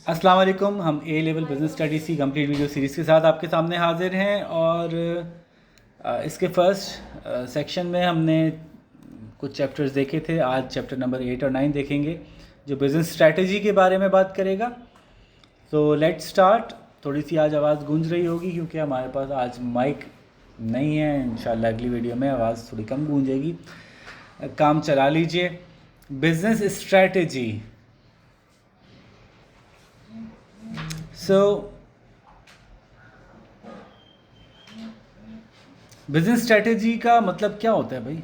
अस्सलाम वालेकुम। हम ए लेवल बिज़नेस स्टडीज़ की कंप्लीट वीडियो सीरीज़ के साथ आपके सामने हाजिर हैं और इसके फर्स्ट सेक्शन में हमने कुछ चैप्टर्स देखे थे। आज चैप्टर नंबर 8 और 9 देखेंगे जो बिज़नेस स्ट्रैटेजी के बारे में बात करेगा। तो लेट्स स्टार्ट। थोड़ी सी आज आवाज़ गूंज रही होगी क्योंकि हमारे पास आज माइक नहीं है। इंशाल्लाह अगली वीडियो में आवाज़ थोड़ी कम गूंजेगी। काम चला लीजिए। Business strategy. बिज़नेस स्ट्रैटेजी का मतलब क्या होता है भाई?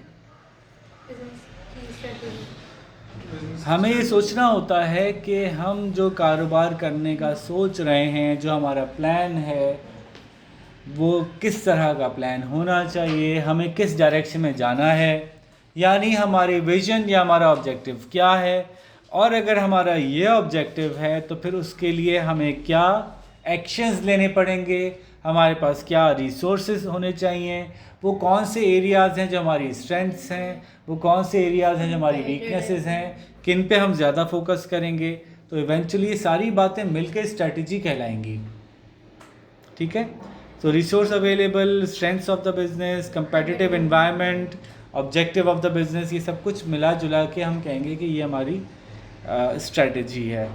हमें ये सोचना होता है कि हम जो कारोबार करने का सोच रहे हैं, जो हमारा प्लान है वो किस तरह का प्लान होना चाहिए, हमें किस डायरेक्शन में जाना है, यानी हमारी विजन या हमारा ऑब्जेक्टिव क्या है। और अगर हमारा ये ऑब्जेक्टिव है तो फिर उसके लिए हमें क्या एक्शंस लेने पड़ेंगे, हमारे पास क्या रिसोर्सेज होने चाहिए, वो कौन से एरियाज़ हैं जो हमारी स्ट्रेंथ्स हैं, वो कौन से एरियाज़ हैं जो हमारी वीकनेसेस हैं, किन पे हम ज़्यादा फोकस करेंगे। तो इवेंचुअली सारी बातें मिलकर स्ट्रैटेजी कहलाएंगी। ठीक है। तो resource available, strengths of the business, competitive environment, objective of the business, ये सब कुछ मिला जुला के हम कहेंगे कि ये हमारी स्ट्रैटेजी है।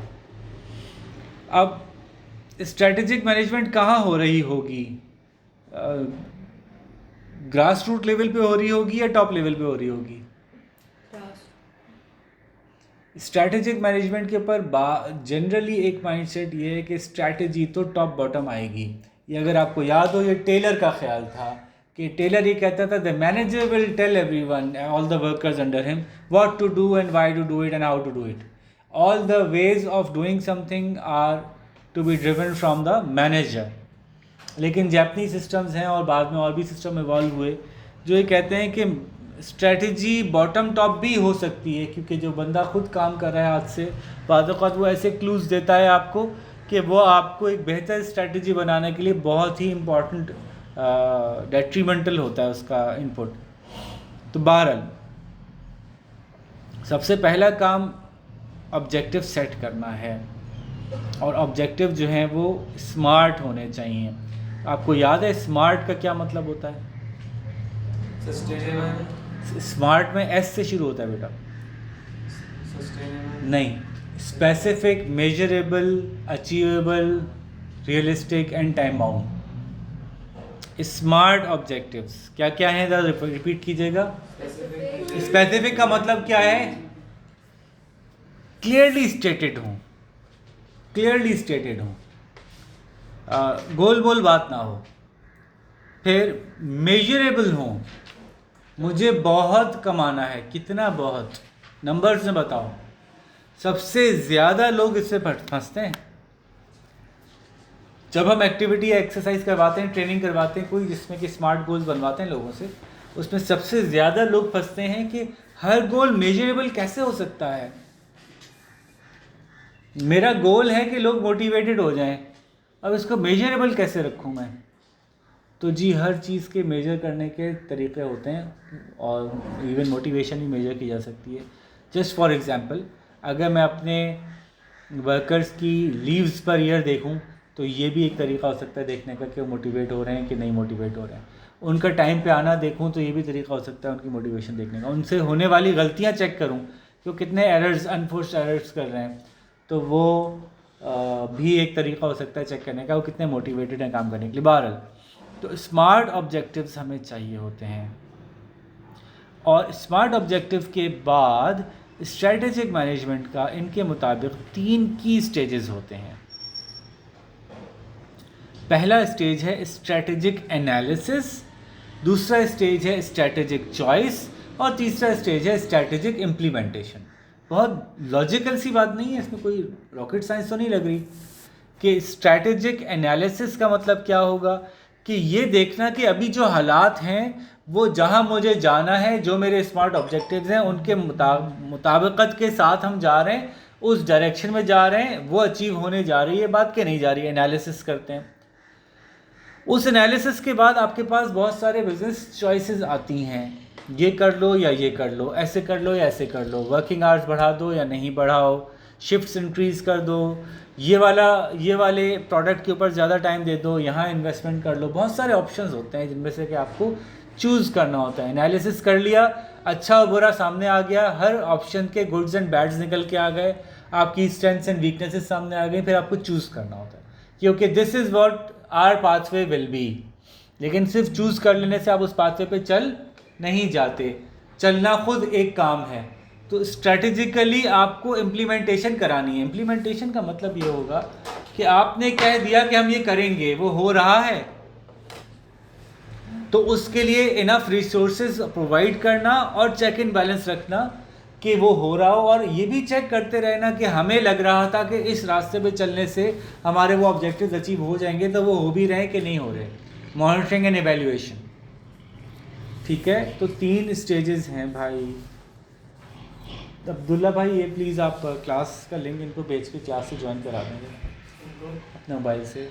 अब स्ट्रैटेजिक मैनेजमेंट कहाँ हो रही होगी? ग्रास रूट लेवल पे हो रही होगी या टॉप लेवल पे हो रही होगी? स्ट्रैटेजिक मैनेजमेंट के ऊपर जनरली एक माइंडसेट ये है कि स्ट्रैटेजी तो टॉप बॉटम आएगी। ये अगर आपको याद हो, ये टेलर का ख्याल था कि टेलर ये कहता था the manager will tell everyone, all the workers under him, what to do and why to do it and how to do it. All the ways of doing something are to be driven from the manager. लेकिन जापानी systems हैं और बाद में और भी system evolve हुए जो ये कहते हैं कि स्ट्रैटेजी बॉटम टॉप भी हो सकती है, क्योंकि जो बंदा खुद काम कर रहा है हाथ से, बाद वक़्त वो ऐसे क्लूज़ देता है आपको कि वो आपको एक बेहतर स्ट्रैटेजी बनाने के लिए बहुत ही इम्पॉर्टेंट डेट्रीमेंटल होता है उसका इनपुट। तो बहरहाल सबसे पहला काम ऑब्जेक्टिव सेट करना है और ऑब्जेक्टिव जो हैं वो स्मार्ट होने चाहिए। आपको याद है स्मार्ट का क्या मतलब होता है? सस्टेनेबल। स्मार्ट में एस से शुरू होता है बेटा। सस्टेनेबल नहीं, specific, measurable, achievable, realistic and time bound. Smart objectives क्या क्या हैं? ज़रा रिपीट कीजिएगा। स्पेसिफिक का मतलब क्या है? क्लियरली स्टेटेड हूँ, क्लियरली स्टेटेड हूँ, गोल मोल बात ना हो। फिर मेजरेबल हूँ, मुझे बहुत कमाना है। कितना बहुत? नंबर्स में बताओ। सबसे ज़्यादा लोग इससे फंसते हैं। जब हम एक्टिविटी या एक्सरसाइज करवाते हैं, ट्रेनिंग करवाते हैं कोई जिसमें कि स्मार्ट गोल्स बनवाते हैं लोगों से, उसमें सबसे ज़्यादा लोग फंसते हैं कि हर गोल मेजरेबल कैसे हो सकता है। मेरा गोल है कि लोग मोटिवेटेड हो जाएं, अब इसको मेजरेबल कैसे रखूं मैं? तो जी हर चीज़ के मेजर करने के तरीके होते हैं और इवन मोटिवेशन भी मेजर की जा सकती है। जस्ट फॉर एग्जांपल, अगर मैं अपने वर्कर्स की लीव्स पर ईयर देखूं तो ये भी एक तरीका हो सकता है देखने का कि वो मोटिवेट हो रहे हैं कि नहीं मोटिवेट हो रहे हैं। उनका टाइम पे आना देखूं तो ये भी तरीका हो सकता है उनकी मोटिवेशन देखने का। उनसे होने वाली गलतियां चेक करूं कि वो कितने एरर्स, अनफोर्स्ड एरर्स कर रहे हैं, तो वो भी एक तरीका हो सकता है चेक करने का वो कितने मोटिवेटेड हैं काम करने के लिए। बहरहाल तो स्मार्ट ऑब्जेक्टिव्स हमें चाहिए होते हैं और स्मार्ट ऑब्जेक्टिव के बाद स्ट्रैटेजिक मैनेजमेंट का इनके मुताबिक 3 की स्टेजेस होते हैं। पहला स्टेज है स्ट्रैटेजिक एनालिसिस, दूसरा स्टेज है स्ट्रैटेजिक चॉइस और तीसरा स्टेज है स्ट्रैटेजिक इम्प्लीमेंटेशन। बहुत लॉजिकल सी बात नहीं है, इसमें कोई रॉकेट साइंस तो नहीं लग रही। कि स्ट्रैटेजिक एनालिसिस का मतलब क्या होगा कि ये देखना कि अभी जो हालात हैं वो जहाँ मुझे जाना है, जो मेरे स्मार्ट ऑब्जेक्टिव्स हैं उनके मुताबिकत के साथ हम जा रहे हैं, उस डायरेक्शन में जा रहे हैं, वो अचीव होने जा रही है बात कि नहीं जा रही है। एनालिसिस करते हैं। उस एनालिसिस के बाद आपके पास बहुत सारे बिजनेस चॉइसेस आती हैं, ये कर लो या ये कर लो, ऐसे कर लो या ऐसे कर लो, वर्किंग आवर्स बढ़ा दो या नहीं बढ़ाओ, शिफ्ट्स इंक्रीज़ कर दो, ये वाले प्रोडक्ट के ऊपर ज़्यादा टाइम दे दो, यहाँ इन्वेस्टमेंट कर लो। बहुत सारे ऑप्शंस होते हैं जिनमें से कि आपको चूज़ करना होता है। एनालिसिस कर लिया, अच्छा और बुरा सामने आ गया, हर ऑप्शन के गुड्स एंड बैड्स निकल के आ गए, आपकी स्ट्रेंथ्स एंड वीकनेसेस सामने आ गई, फिर आपको चूज़ करना होता है क्योंकि this is what our pathway will be. लेकिन सिर्फ चूज़ कर लेने से आप उस पाथवे पे चल नहीं जाते, चलना खुद एक काम है। तो स्ट्रैटेजिकली आपको इम्प्लीमेंटेशन करानी है। इम्प्लीमेंटेशन का मतलब ये होगा कि आपने कह दिया कि हम ये करेंगे, वो हो रहा है, तो उसके लिए इनफ रिसोर्सेज प्रोवाइड करना और चेक इन बैलेंस रखना कि वो हो रहा हो, और ये भी चेक करते रहना कि हमें लग रहा था कि इस रास्ते पे चलने से हमारे वो ऑब्जेक्टिव्स अचीव हो जाएंगे, तो वो हो भी रहे कि नहीं हो रहे। मॉनिटरिंग एंड एवेल्यूएशन, ठीक है। तो 3 स्टेजेस हैं भाई। अब्दुल्ला भाई, ये प्लीज़ आप क्लास का लिंक इनको भेज के क्लास से ज्वाइन करा देंगे अपने मोबाइल से।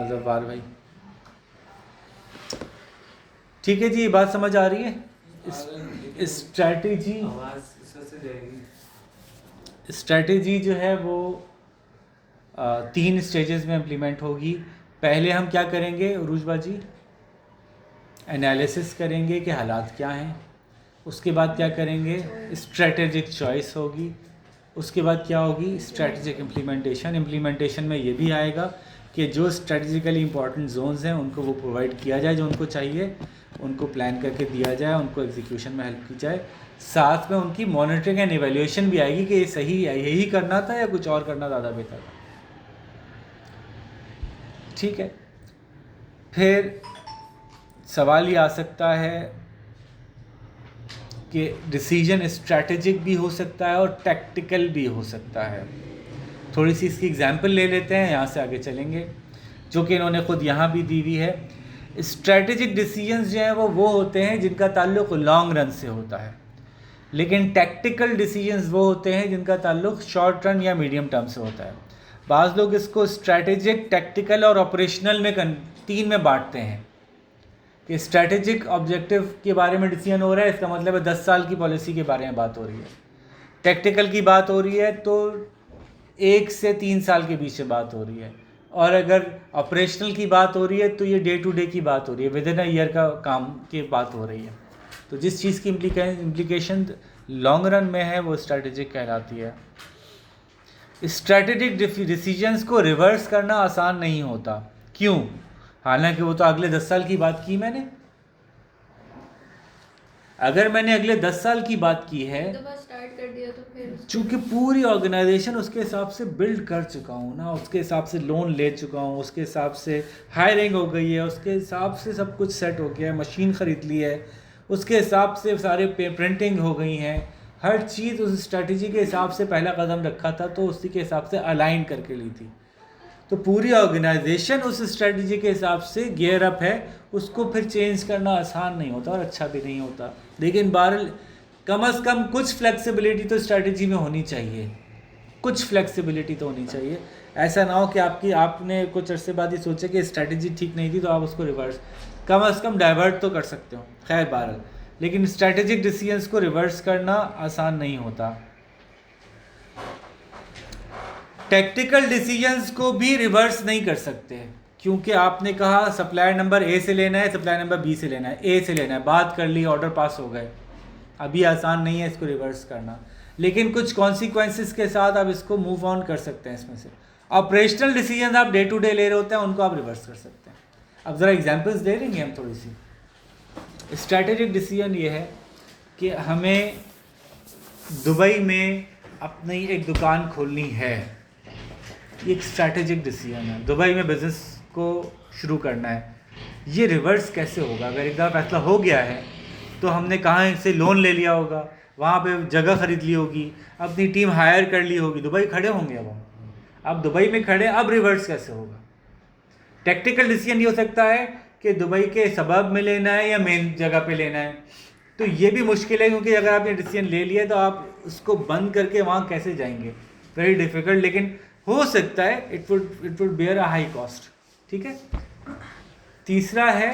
जब्बार भाई, ठीक है जी, ये बात समझ आ रही है? स्ट्रैटेजी जो है वो 3 स्टेजेस में इम्प्लीमेंट होगी। पहले हम क्या करेंगे उरूज बाजी? एनालिसिस करेंगे कि हालात क्या हैं। उसके बाद क्या करेंगे? स्ट्रैटेजिक चॉइस होगी। उसके बाद क्या होगी? Strategic implementation. इम्प्लीमेंटेशन में ये भी आएगा कि जो स्ट्रैटेजिकली इंपॉर्टेंट जोन्स हैं उनको वो प्रोवाइड किया जाए, जो उनको चाहिए उनको प्लान करके दिया जाए, उनको एग्जीक्यूशन में हेल्प की जाए। साथ में उनकी मॉनिटरिंग एंड इवैल्यूएशन भी आएगी कि ये सही है, यही करना था या कुछ और करना ज़्यादा बेहतर था। ठीक है। फिर सवाल ये आ सकता है कि डिसीजन स्ट्रैटेजिक भी हो सकता है और टैक्टिकल भी हो सकता है। थोड़ी सी इसकी एग्जांपल ले लेते हैं, यहाँ से आगे चलेंगे, जो कि इन्होंने खुद यहाँ भी दी हुई है। स्ट्रैटेजिक डिसीजंस जो हैं वो होते हैं जिनका ताल्लुक़ लॉन्ग रन से होता है, लेकिन टैक्टिकल डिसीजंस वो होते हैं जिनका ताल्लुक़ शॉर्ट रन या मीडियम टर्म से होता है। बाज़ लोग इसको स्ट्रैटेजिक, टैक्टिकल और ऑपरेशनल में 3 में बांटते हैं कि स्ट्रैटेजिक ऑब्जेक्टिव के बारे में डिसीजन हो रहा है, इसका मतलब है 10 साल की पॉलिसी के बारे में बात हो रही है। टैक्टिकल की बात हो रही है तो 1 से 3 साल के बीच में बात हो रही है, और अगर ऑपरेशनल की बात हो रही है तो ये डे टू डे की बात हो रही है, विद इन अ ईयर का काम की बात हो रही है। तो जिस चीज़ की इम्प्लीकेशन लॉन्ग रन में है वो स्ट्रैटेजिक कहलाती है। स्ट्रैटेजिक डिसीजंस को रिवर्स करना आसान नहीं होता। क्यों? हालांकि वो तो अगले 10 साल की बात की मैंने। अगर मैंने अगले 10 साल की बात की है तो बस स्टार्ट कर दिया, तो फिर चूँकि पूरी ऑर्गेनाइजेशन उसके हिसाब से बिल्ड कर चुका हूँ ना, उसके हिसाब से लोन ले चुका हूँ, उसके हिसाब से हायरिंग हो गई है, उसके हिसाब से सब कुछ सेट हो गया है, मशीन ख़रीद ली है, उसके हिसाब से सारे प्रिंटिंग हो गई हैं, हर चीज़ उस स्ट्रैटेजी के हिसाब से पहला कदम रखा था, तो उसी के हिसाब से अलाइन करके ली थी। तो पूरी ऑर्गेनाइजेशन उस स्ट्रैटेजी के हिसाब से गियर अप है, उसको फिर चेंज करना आसान नहीं होता और अच्छा भी नहीं होता। लेकिन बहरहाल कम से कम कुछ फ्लेक्सिबिलिटी तो स्ट्रैटेजी में होनी चाहिए, कुछ फ्लेक्सिबिलिटी तो होनी चाहिए। ऐसा ना हो कि आपने कुछ अरसे बाद ही सोचा कि स्ट्रैटेजी ठीक नहीं थी तो आप उसको रिवर्स, कम से कम डाइवर्ट तो कर सकते हो। खैर बहरहाल, लेकिन स्ट्रैटेजिक डिसीजंस को रिवर्स करना आसान नहीं होता। टैक्टिकल डिसीजंस को भी रिवर्स नहीं कर सकते, क्योंकि आपने कहा सप्लायर नंबर ए से लेना है, सप्लायर नंबर बी से लेना है, ए से लेना है, बात कर ली, ऑर्डर पास हो गए। अभी आसान नहीं है इसको रिवर्स करना, लेकिन कुछ कॉन्सिक्वेंसेस के साथ आप इसको मूव ऑन कर सकते हैं। इसमें से ऑपरेशनल डिसीजन आप डे टू डे ले रहे होते हैं, उनको आप रिवर्स कर सकते हैं। अब ज़रा एग्जांपल्स दे देंगे हम थोड़ी सी। स्ट्रैटेजिक डिसीजन ये है कि हमें दुबई में अपनी एक दुकान खोलनी है, ये एक स्ट्रैटेजिक डिसीजन है। दुबई में बिज़नेस को शुरू करना है, ये रिवर्स कैसे होगा? अगर एक दफ़ा फैसला हो गया है तो हमने कहाँ से लोन ले लिया होगा, वहाँ पे जगह ख़रीद ली होगी, अपनी टीम हायर कर ली होगी, दुबई खड़े होंगे। अब दुबई में खड़े, अब रिवर्स कैसे होगा? टैक्टिकल डिसीजन ये हो सकता है कि दुबई के सबब में लेना है या मेन जगह पे लेना है, तो ये भी मुश्किल है, क्योंकि अगर आपने डिसीजन ले लिया तो आप उसको बंद करके वहाँ कैसे जाएंगे? वेरी डिफ़िकल्ट, लेकिन हो सकता है it would bear a high cost. ठीक है। तीसरा है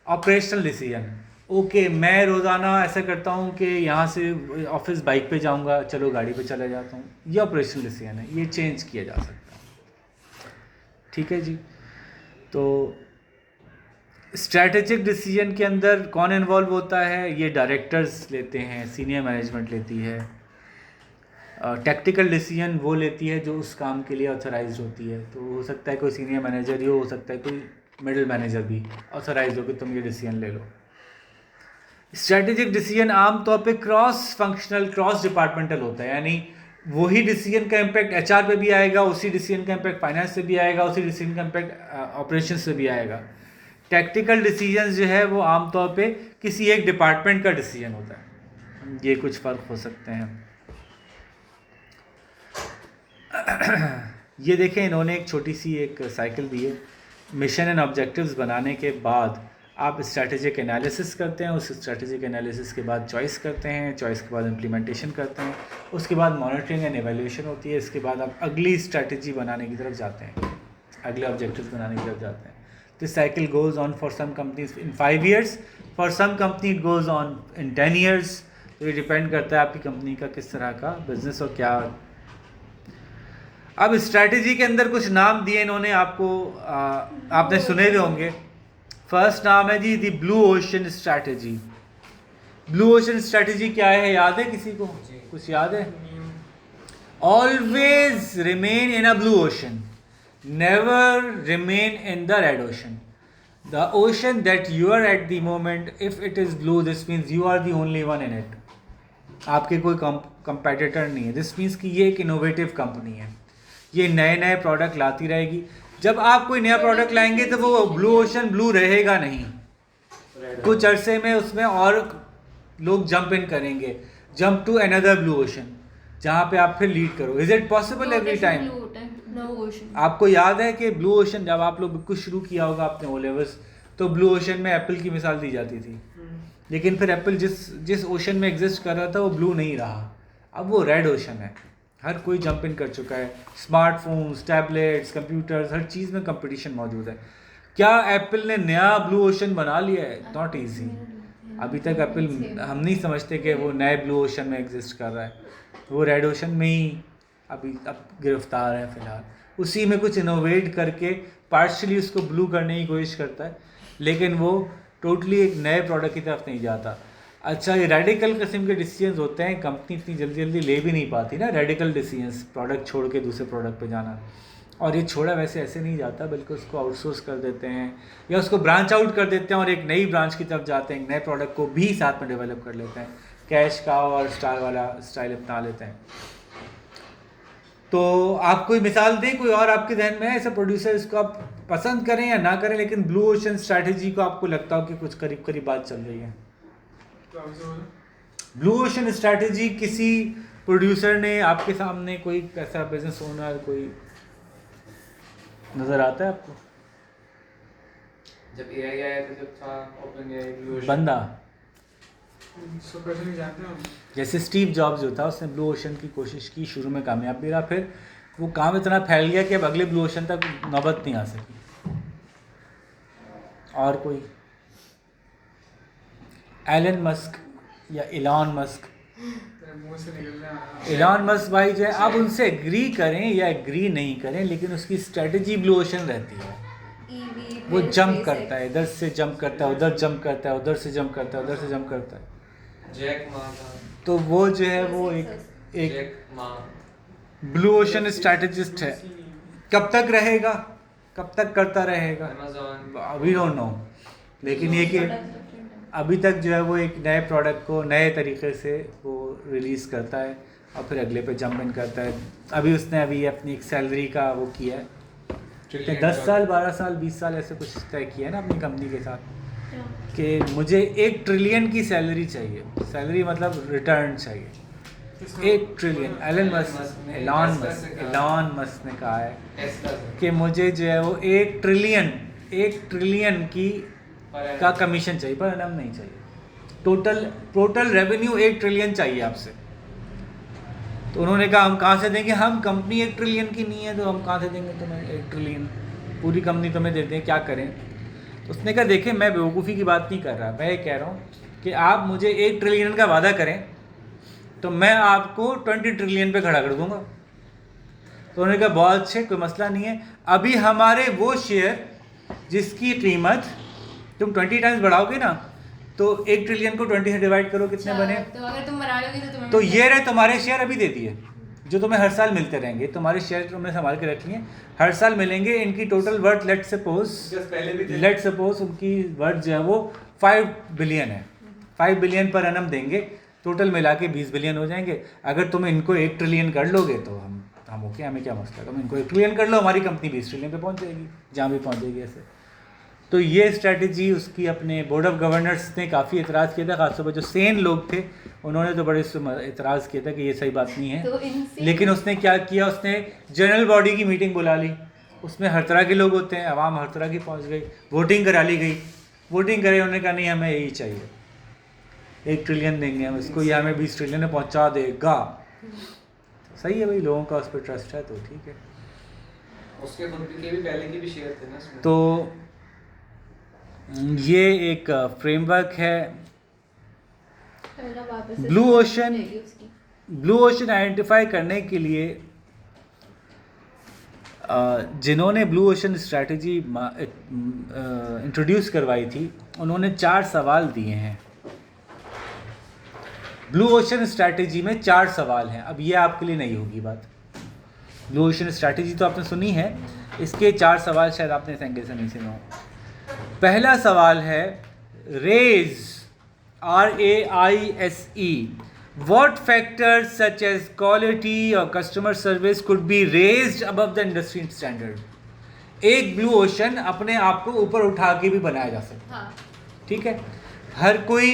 ऑपरेशनल डिसीजन। ओके मैं रोज़ाना ऐसा करता हूँ कि यहाँ से ऑफिस बाइक पे जाऊँगा, चलो गाड़ी पे चला जाता हूँ, ये ऑपरेशनल डिसीजन है, ये चेंज किया जा सकता है। ठीक है जी। तो स्ट्रैटेजिक डिसीजन के अंदर कौन इन्वॉल्व होता है? ये डायरेक्टर्स लेते हैं, सीनियर मैनेजमेंट लेती है। टैक्टिकल डिसीजन वो लेती है जो उस काम के लिए ऑथराइज होती है। तो हो सकता है कोई सीनियर मैनेजर ही हो सकता है कोई मिडिल मैनेजर भी ऑथराइज हो कि तुम ये डिसीजन ले लो। स्ट्रैटेजिक डिसीजन आमतौर पे क्रॉस फंक्शनल क्रॉस डिपार्टमेंटल होता है, यानी वही डिसीजन का इम्पैक्ट एचआर पे भी आएगा, उसी डिसीजन का इम्पैक्ट फाइनेंस से भी आएगा, उसी डिसीजन का इम्पैक्ट ऑपरेशन से भी आएगा। टैक्टिकल डिसीजन जो है वो आमतौर पे किसी एक डिपार्टमेंट का डिसीजन होता है। ये कुछ फ़र्क हो सकते हैं। ये देखें, इन्होंने एक छोटी सी एक साइकिल दी है। मिशन एंड ऑब्जेक्टिव्स बनाने के बाद आप स्ट्रैटेजिक एनालिसिस करते हैं, उस स्ट्रैटेजिक एनालिसिस के बाद चॉइस करते हैं, चॉइस के बाद इम्प्लीमेंटेशन करते हैं, उसके बाद मॉनिटरिंग एंड एवेल्यूएशन होती है, इसके बाद आप अगली स्ट्रैटेजी बनाने की तरफ जाते हैं, अगले ऑब्जेक्टिव्स बनाने की तरफ जाते हैं। This cycle goes on for some companies in 5 years, for some company it goes on in 10 years। तो ये डिपेंड करता है आपकी कंपनी का किस तरह का बिजनेस और क्या। अब स्ट्रैटेजी के अंदर कुछ नाम दिए इन्होंने आपको, आपने सुने भी होंगे। फर्स्ट नाम है जी the blue ocean strategy. Blue ocean strategy क्या है, याद है किसी को? कुछ याद है? Always remain in a blue ocean, never remain in the red ocean. The ocean that you are at the moment, if it is blue, this means you are the only one in it. आपके कोई competitor नहीं है। This means कि ये एक innovative company है, ये नए नए प्रोडक्ट लाती रहेगी। जब आप कोई नया प्रोडक्ट लाएंगे तो वो ब्लू ओशन ब्लू रहेगा नहीं, कुछ अरसे में उसमें और लोग जंप इन करेंगे, jump to another blue ocean, जहाँ पे आप फिर लीड करो। Is it possible every time? आपको याद है कि ब्लू ओशन जब आप लोग कुछ शुरू किया होगा अपने ओ लेवल्स, तो ब्लू ओशन में एप्पल की मिसाल दी जाती थी, लेकिन फिर एप्पल जिस ओशन में एग्जिस्ट कर रहा था वो ब्लू नहीं रहा, अब वो रेड ओशन है। हर कोई जंप इन कर चुका है, स्मार्टफोन्स, टैबलेट्स, कंप्यूटर्स, हर चीज़ में कंपटीशन मौजूद है। क्या एप्पल ने नया ब्लू ओशन बना लिया है? Not easy. अभी तक एप्पल, हम नहीं समझते कि वो नए ब्लू ओशन में एग्जिस्ट कर रहा है, वो रेड ओशन में ही अब गिरफ्तार है फ़िलहाल। उसी में कुछ इनोवेट करके पार्शली उसको ब्लू करने की कोशिश करता है, लेकिन वो टोटली एक नए प्रोडक्ट की तरफ नहीं जाता। अच्छा, ये रेडिकल किस्म के डिसीजंस होते हैं, कंपनी इतनी जल्दी जल्दी ले भी नहीं पाती ना रेडिकल डिसीजंस, प्रोडक्ट छोड़ के दूसरे प्रोडक्ट पे जाना। और ये छोड़ा वैसे ऐसे नहीं जाता, बल्कि उसको आउटसोर्स कर देते हैं या उसको ब्रांच आउट कर देते हैं और एक नई ब्रांच की तरफ जाते हैं, एक नए प्रोडक्ट को भी साथ में डेवलप कर लेते हैं, कैश का और स्टार वाला स्टाइल अपना लेते हैं। तो आप कोई मिसाल दें, कोई और आपके जहन में है ऐसा प्रोड्यूसर, इसको आप पसंद करें या ना करें, लेकिन ब्लू ओशन स्ट्रैटेजी को आपको लगता हो कि कुछ करीब करीब बात चल रही है? ब्लू ओशन स्ट्रैटेजी किसी प्रोड्यूसर ने आपके सामने, कोई ऐसा बिजनेस ओनर कोई नज़र आता है आपको? जब एआई आया था, जब था ओपन एआई, ब्लू ओशन बंदा इसको कैसे नहीं जानते हम? जैसे स्टीव जॉब्स जो था, उसने ब्लू ओशन की कोशिश की, शुरू में कामयाब भी रहा, फिर वो काम इतना फैल गया कि अब अगले ब्लू ओशन तक नौबत नहीं आ सकी। और कोई? एलन मस्क या इलॉन मस्क? तेरे मुंह से निकल रहा है। इलॉन मस्क भाई जो है, आप उनसे एग्री करें या एग्री नहीं करें, लेकिन उसकी स्ट्रेटजी ब्लू ओशन रहती है। वो जंप करता है, इधर से जंप करता है, उधर जंप करता है, उधर से जंप करता है, उधर से जंप करता है। जैक मा था, तो वो जो है वो एक Jack Ma blue ocean strategist है। कब तक रहेगा, कब तक करता रहेगा, अमेज़न, वी डोंट नो। लेकिन ये कि अभी तक जो है वो एक नए प्रोडक्ट को नए तरीके से वो रिलीज़ करता है और फिर अगले पे जंप इन करता है। अभी उसने अपनी एक सैलरी का वो किया है, कितने 10 साल 12 साल 20 साल ऐसे कुछ तय किया है ना अपनी कंपनी के साथ, कि मुझे 1 ट्रिलियन की सैलरी चाहिए। सैलरी मतलब रिटर्न चाहिए, 1 ट्रिलियन। एलन मस्क ने कहा है टेस्ला से कि मुझे जो है वो 1 ट्रिलियन की का कमीशन चाहिए, पर इनाम नहीं चाहिए। टोटल रेवेन्यू 1 ट्रिलियन चाहिए आपसे। तो उन्होंने कहा हम कहाँ से देंगे, हम कंपनी 1 ट्रिलियन की नहीं है, तो हम कहाँ से देंगे तुम्हें 1 ट्रिलियन, पूरी कंपनी तुम्हें देते हैं, क्या करें। उसने कहा देखिए मैं बेवकूफ़ी की बात नहीं कर रहा, मैं ये कह रहा हूँ कि आप मुझे 1 ट्रिलियन का वादा करें तो मैं आपको 20 ट्रिलियन पे खड़ा कर दूंगा। तो उन्होंने कहा बहुत अच्छे, कोई मसला नहीं है, अभी हमारे वो शेयर जिसकी कीमत तुम 20 टाइम्स बढ़ाओगे ना, तो 1 ट्रिलियन को 20 से डिवाइड करो, कितने बने? तो अगर तुम बना लोगे तो तुम्हें तो ये रहे तुम्हारे शेयर अभी दे दिए, जो तुम्हें हर साल मिलते रहेंगे। तुम्हारे शेयर तुमने संभाल के रख लिए, हर साल मिलेंगे। इनकी टोटल वर्थ लेट सपोज उनकी वर्थ जो है वो 5 बिलियन है, 5 बिलियन पर एनम देंगे, टोटल मिला के 20 बिलियन हो जाएंगे। अगर तुम इनको 1 ट्रिलियन कर लोगे तो हम ओके, हमें क्या मसला, तुम इनको 1 ट्रिलियन कर लो, हमारी कंपनी 20 ट्रिलियन पे पहुंच जाएगी, जहाँ भी पहुंच जाएगी ऐसे। तो ये स्ट्रैटेजी उसकी अपने बोर्ड ऑफ गवर्नर्स ने काफ़ी एतराज़ किया था, खासतौर पर जो सेन लोग थे उन्होंने तो बड़े एतराज़ किया था कि ये सही बात नहीं है। तो इनसे लेकिन उसने क्या किया, उसने जनरल बॉडी की मीटिंग बुला ली, उसमें हर तरह के लोग होते हैं, आवाम हर तरह की पहुंच गई, वोटिंग करा ली गई, वोटिंग करे, उन्होंने कहा नहीं हमें यही चाहिए, 1 ट्रिलियन देंगे हम इसको, ये हमें 20 ट्रिलियन में पहुँचा देगा। सही है भाई, लोगों का उस पर ट्रस्ट है तो ठीक है। उसके खुद के भी पहले की भी शेयर थे ना उसमें। तो ये एक फ्रेमवर्क है। पहला वापस ब्लू ओशन रहेगी उसकी। ब्लू ओशन आइडेंटिफाई करने के लिए जिन्होंने ब्लू ओशन स्ट्रैटेजी इंट्रोड्यूस करवाई थी, उन्होंने 4 सवाल दिए हैं। ब्लू ओशन स्ट्रैटेजी में 4 सवाल हैं। अब ये आपके लिए नहीं होगी बात, ब्लू ओशन स्ट्रैटेजी तो आपने सुनी है, इसके 4 सवाल शायद आपने इस एंगल से नहीं सुना हो। पहला सवाल है raise, RAISE, what factors such as quality or customer service could be raised above the industry standard? एक ब्लू ओशन अपने आप को ऊपर उठा के भी बनाया जा सकता है। हाँ, ठीक है, हर कोई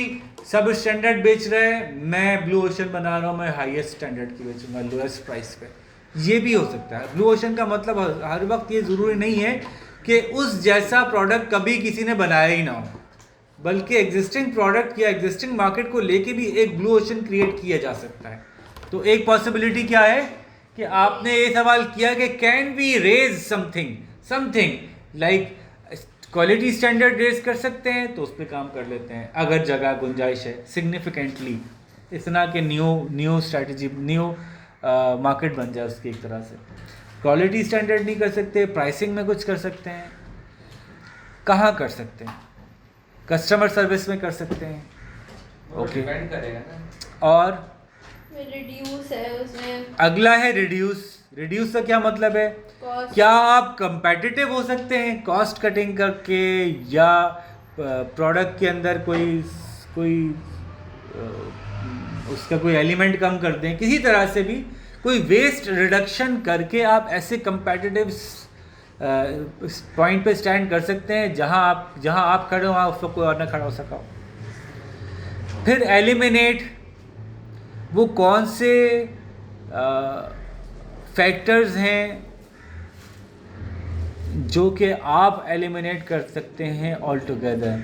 सब स्टैंडर्ड बेच रहा है, मैं ब्लू ओशन बना रहा हूँ, मैं हाईएस्ट स्टैंडर्ड की बेचूंगा लोएस्ट प्राइस पे, ये भी हो सकता है। ब्लू ओशन का मतलब हर वक्त ये ज़रूरी नहीं है कि उस जैसा प्रोडक्ट कभी किसी ने बनाया ही ना हो, बल्कि एग्जिस्टिंग प्रोडक्ट या एग्जिस्टिंग मार्केट को लेके भी एक ब्लू ओशन क्रिएट किया जा सकता है। तो एक पॉसिबिलिटी क्या है कि आपने ये सवाल किया कि can we raise something like quality standard raise कर सकते हैं, तो उस पर काम कर लेते हैं अगर जगह गुंजाइश है सिग्निफिकेंटली, इतना कि न्यू स्ट्रैटेजी न्यू मार्केट बन जाए उसकी एक तरह से। क्वालिटी स्टैंडर्ड नहीं कर सकते, प्राइसिंग में कुछ कर सकते हैं, कहाँ कर सकते हैं, कस्टमर सर्विस में कर सकते हैं, ओके डिपेंड करेगा ना। और रिड्यूस है उसमें। अगला है रिड्यूस का क्या मतलब है, Cost। क्या आप कंपेटिटिव हो सकते हैं कॉस्ट कटिंग करके, या प्रोडक्ट के अंदर कोई उसका कोई एलिमेंट कम कर दें, किसी तरह से भी कोई वेस्ट रिडक्शन करके आप ऐसे कंपेटिटिव पॉइंट पे स्टैंड कर सकते हैं जहां आप खड़े हो वहाँ उस वक्त कोई और ना खड़ा हो सका हो। फिर एलिमिनेट, वो कौन से फैक्टर्स हैं जो कि आप एलिमिनेट कर सकते हैं all together.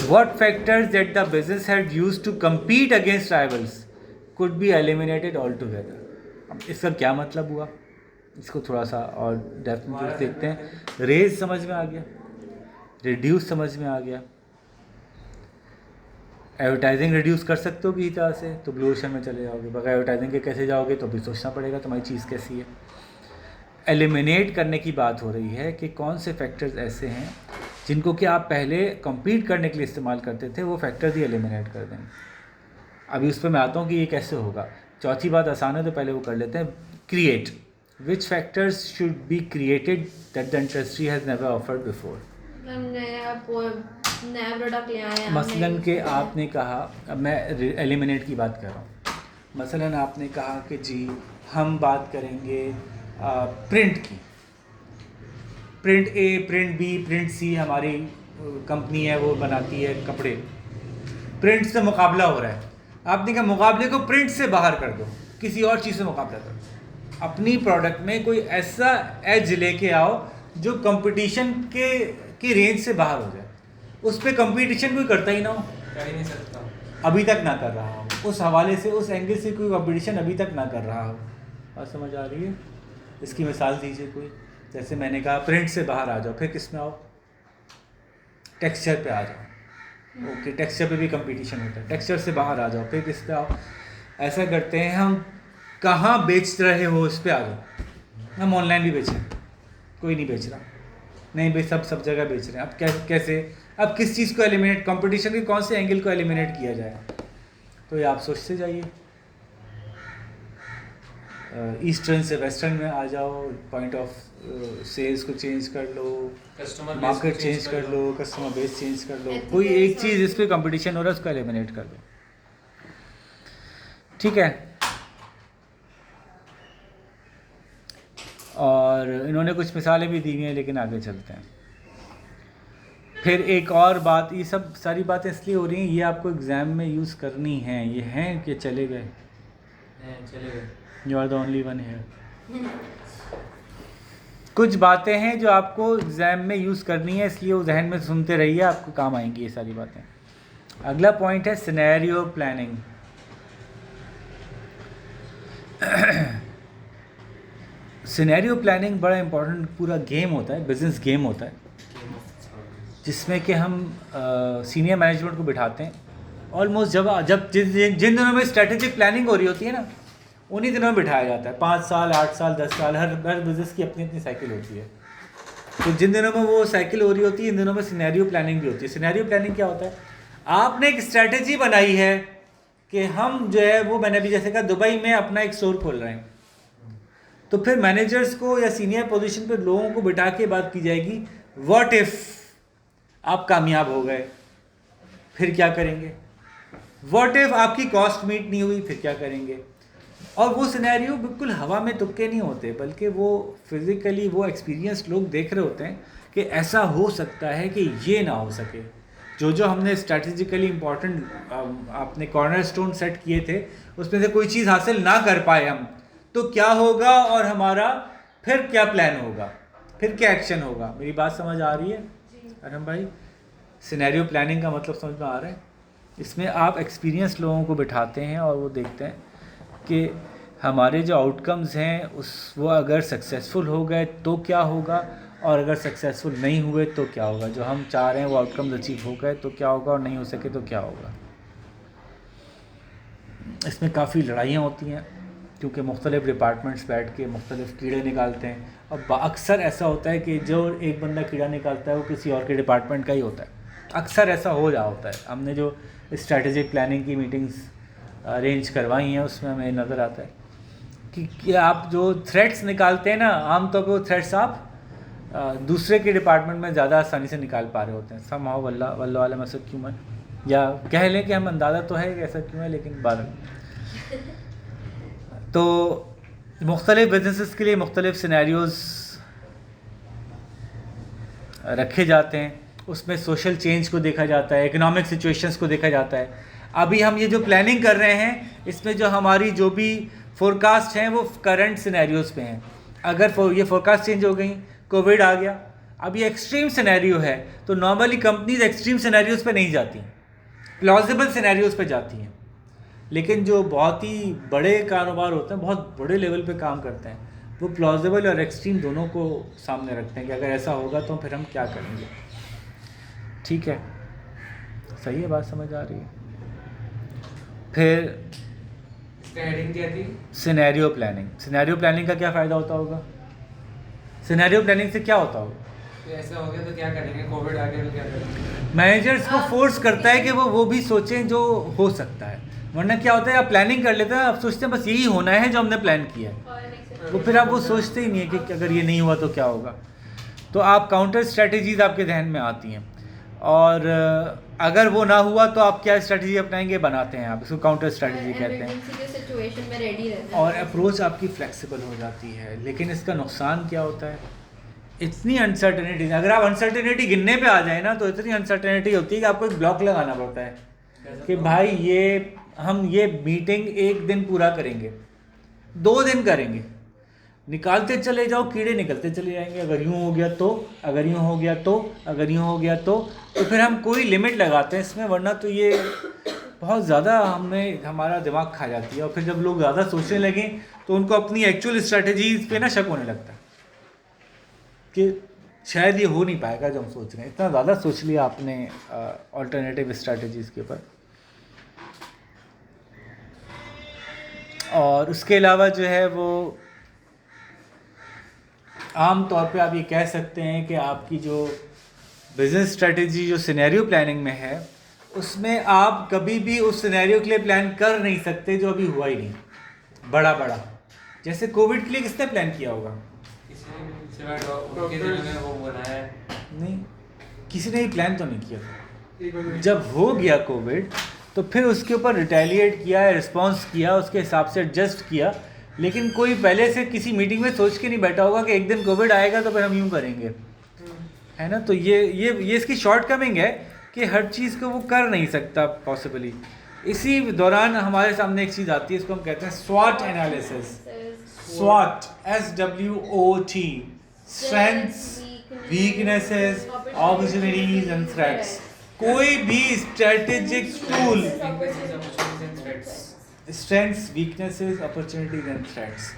What factors that the business had used to compete against rivals could be eliminated altogether? अब इसका क्या मतलब हुआ, इसको थोड़ा सा और डेप्थ में देखते हैं। रेज समझ में आ गया, रिड्यूस समझ में आ गया, एडवर्टाइजिंग रिड्यूस कर सकते हो किसी तरह से तो ब्लू ओशन में चले जाओगे, बगैर एडवर्टाइजिंग के कैसे जाओगे तो भी सोचना पड़ेगा तुम्हारी चीज़ कैसी है। एलिमिनेट करने की बात हो रही है कि कौन से फैक्टर्स ऐसे हैं जिनको कि आप पहले compete करने के लिए इस्तेमाल करते थे, वो फैक्टर्स ही एलिमिनेट कर दें। अभी उस पर मैं आता हूँ कि ये कैसे होगा। चौथी बात आसान है तो पहले वो कर लेते हैं। Create, which factors should be created that the industry has never offered before. नया प्रोडक्ट ले आए, मसलन के आपने कहा, अब मैं एलिमिनेट की बात कर रहा हूँ, मसलन आपने कहा कि जी हम बात करेंगे प्रिंट की, प्रिंट ए, प्रिंट बी, प्रिंट सी हमारी कंपनी है, वो बनाती है कपड़े, प्रिंट से मुकाबला हो रहा है। आपने कहा मुकाबले को प्रिंट से बाहर कर दो, किसी और चीज़ से मुकाबला करो, अपनी प्रोडक्ट में कोई ऐसा एज लेके आओ जो कंपटीशन की रेंज से बाहर हो जाए, उस पर कंपटीशन कोई करता ही ना हो, कर ही नहीं सकता, अभी तक ना कर रहा हो, उस हवाले से उस एंगल से कोई कंपटीशन अभी तक ना कर रहा हो। और समझ आ रही है? इसकी मिसाल दीजिए कोई। जैसे मैंने कहा प्रिंट से बाहर आ जाओ, फिर किस में आओ, टेक्सचर पे आ जाओ। ओके, टेक्सचर पे भी कंपटीशन होता है, टेक्सचर से बाहर आ जाओ, फिर किस पे आओ। ऐसा करते हैं हम, कहाँ बेच रहे हो इस पे आ जाओ। हम ऑनलाइन भी बेच रहे हैं, कोई नहीं बेच रहा, नहीं भाई सब जगह बेच रहे हैं। अब कैसे, अब किस चीज़ को एलिमिनेट, कंपटीशन के कौन से एंगल को एलिमिनेट किया जाए, तो ये आप सोचते जाइए। ईस्टर्न से वेस्टर्न में आ जाओ, पॉइंट ऑफ सेल्स को चेंज कर लो, कस्टमर मार्केट चेंज कर लो, कस्टमर बेस चेंज कर लो, कोई एक चीज़ इस पर कंपटीशन हो रहा है उसको एलिमिनेट कर दो। ठीक है, और इन्होंने कुछ मिसालें भी दी हुई हैं, लेकिन आगे चलते हैं। फिर एक और बात, ये सब सारी बातें इसलिए हो रही हैं, ये आपको एग्ज़ाम में यूज़ करनी हैं। ये हैं कि चले गए, you are the only one here. कुछ बातें हैं जो आपको एग्ज़ाम में यूज़ करनी है, इसलिए वो जहन में सुनते रहिए, आपको काम आएंगी ये सारी बातें। अगला पॉइंट है सिनेरियो प्लानिंग। सिनेरियो प्लानिंग बड़ा इंपॉर्टेंट पूरा गेम होता है, बिजनेस गेम होता है, जिसमें कि हम सीनियर मैनेजमेंट को बिठाते हैं। ऑलमोस्ट जब जिन दिनों में स्ट्रेटेजिक प्लानिंग हो रही होती है ना, उन्हीं दिनों में बिठाया जाता है। 5 साल, 8 साल, 10 साल, हर बिज़नेस की अपनी अपनी साइकिल होती है। तो जिन दिनों में वो साइकिल हो रही होती है, इन दिनों में सिनेरियो प्लानिंग भी होती है। सिनेरियो प्लानिंग क्या होता है, आपने एक स्ट्रैटेजी बनाई है कि हम जो है वो, मैंने अभी जैसे कहा दुबई में अपना एक स्टोर खोल रहे हैं, तो फिर मैनेजर्स को या सीनियर पोजीशन पे लोगों को बिठा के बात की जाएगी, व्हाट इफ़ आप कामयाब हो गए, फिर क्या करेंगे। व्हाट इफ़ आपकी कॉस्ट मीट नहीं हुई, फिर क्या करेंगे। और वो सिनेरियो बिल्कुल हवा में तुक्के नहीं होते, बल्कि वो फिज़िकली वो एक्सपीरियंस लोग देख रहे होते हैं कि ऐसा हो सकता है कि ये ना हो सके। जो हमने स्ट्रैटेजिकली इम्पॉर्टेंट आपने कॉर्नर स्टोन सेट किए थे, उसमें से कोई चीज़ हासिल ना कर पाए हम, तो क्या होगा और हमारा फिर क्या प्लान होगा, फिर क्या एक्शन होगा। मेरी बात समझ आ रही है अरहम भाई? सिनेरियो प्लानिंग का मतलब समझ में आ रहा है? इसमें आप एक्सपीरियंस लोगों को बिठाते हैं और वो देखते हैं कि हमारे जो आउटकम्स हैं वो अगर सक्सेसफुल हो गए तो क्या होगा, और अगर सक्सेसफुल नहीं हुए तो क्या होगा। जो हम चाह रहे हैं वो आउटकम्स अचीव हो गए तो क्या होगा, और नहीं हो सके तो क्या होगा। इसमें काफ़ी लड़ाइयाँ होती हैं, क्योंकि मुख्तलिफ डिपार्टमेंट्स बैठ के मुख्तलिफ कीड़े निकालते हैं। और अक्सर ऐसा होता है कि जो एक बंदा कीड़ा निकालता है वो किसी और के डिपार्टमेंट का ही होता है। अक्सर ऐसा हो रहा होता है। हमने जो स्ट्रैटेजिक प्लानिंग की मीटिंग्स अरेंज करवाई हैं, उसमें हमें नज़र आता है कि आप जो थ्रेट्स निकालते हैं ना, आमतौर पर वो थ्रेट्स आप दूसरे के डिपार्टमेंट में ज़्यादा आसानी से निकाल पा रहे होते हैं। समहाउ वल्लाह आलम ऐसा क्यों है, या कह लें कि हम अंदाज़ा तो है कि ऐसा क्यों है, लेकिन बारह तो मुख्तलिफ बिजनेसेस के लिए मुख्तलिफ सिनेरियोज़ रखे जाते हैं। उसमें सोशल चेंज को देखा जाता है, इकोनॉमिक सिचुएशंस को देखा जाता है। अभी हम ये जो प्लानिंग कर रहे हैं, इसमें जो हमारी जो भी फोरकास्ट हैं वो करंट सिनेरियोज़ पे हैं। अगर ये फोरकास्ट चेंज हो गई, कोविड आ गया, अब ये एक्सट्रीम सिनेरियो है, तो नॉर्मली कंपनीज एक्सट्रीम सिनेरियोज़ पे नहीं जाती, प्लॉजिबल सिनेरियोज़ पे जाती हैं। लेकिन जो बहुत ही बड़े कारोबार होते हैं, बहुत बड़े लेवल पे काम करते हैं, वो प्लॉजिबल और एक्सट्रीम दोनों को सामने रखते हैं कि अगर ऐसा होगा तो फिर हम क्या करेंगे। ठीक है, सही है, बात समझ आ रही है? फिर इसका हेडिंग क्या थी? Scenario planning. सिनेरियो प्लानिंग का क्या फ़ायदा होता होगा? सिनेरियो प्लानिंग से क्या होता होगा? तो ऐसा हो गया तो क्या करेंगे, कोविड आ गया तो क्या करेंगे। मैनेजर्स को फोर्स करता है कि वो भी सोचें जो हो सकता है। वरना क्या होता है, आप प्लानिंग कर लेते हैं, आप सोचते हैं बस यही होना है जो हमने प्लान किया है, वो फिर आप वो सोचते ही नहीं है कि अगर ये नहीं हुआ तो क्या होगा। तो आप काउंटर स्ट्रेटजीज आपके जहन में आती हैं, और अगर वो ना हुआ तो आप क्या स्ट्रेटजी अपनाएंगे, बनाते हैं आप, इसको काउंटर स्ट्रेटजी कहते हैं। इमरजेंसी के सिचुएशन में रेडी रहना है। और अप्रोच आपकी फ्लेक्सिबल हो जाती है। लेकिन इसका नुकसान क्या होता है, इतनी अनसर्टेनिटी। अगर आप अनसर्टेनिटी गिनने पे आ जाए ना, तो इतनी अनसर्टेनिटी होती है कि आपको एक ब्लॉक लगाना पड़ता है कि भाई हम ये मीटिंग 1 दिन पूरा करेंगे, 2 दिन करेंगे, निकालते चले जाओ, कीड़े निकलते चले जाएंगे। अगर यूँ हो गया तो, अगर यूँ हो गया तो, अगर यूँ हो गया तो फिर हम कोई लिमिट लगाते हैं इसमें, वरना तो ये बहुत ज़्यादा हमारा दिमाग खा जाती है। और फिर जब लोग ज़्यादा सोचने लगें तो उनको अपनी एक्चुअल स्ट्रेटजीज पे ना शक होने लगता है। कि शायद ये हो नहीं पाएगा जो हम सोच रहे हैं। इतना ज़्यादा सोच लिया आपने ऑल्टरनेटिव स्ट्रैटेजीज़ के ऊपर। और उसके अलावा जो है वो आम तौर पे आप ये कह सकते हैं कि आपकी जो बिज़नेस स्ट्रेटजी जो सिनेरियो प्लानिंग में है, उसमें आप कभी भी उस सिनेरियो के लिए प्लान कर नहीं सकते जो अभी हुआ ही नहीं, बड़ा बड़ा। जैसे कोविड के लिए किसने प्लान किया होगा? नहीं, किसी ने भी प्लान तो नहीं किया था। जब हो गया कोविड तो फिर उसके ऊपर रिटेलिएट किया, रिस्पॉन्स किया, उसके हिसाब से एडजस्ट किया। लेकिन कोई पहले से किसी मीटिंग में सोच के नहीं बैठा होगा कि एक दिन कोविड आएगा तो फिर हम यूँ करेंगे, है ना। तो ये इसकी शॉर्ट कमिंग है कि हर चीज़ को वो कर नहीं सकता पॉसिबली। इसी दौरान हमारे सामने एक चीज़ आती है, इसको हम कहते हैं स्वॉट एनालिसिस। स्वॉट, SWOT, strengths, weaknesses, opportunities and threats. कोई भी strategic tool, strengths, weaknesses, opportunities and threats.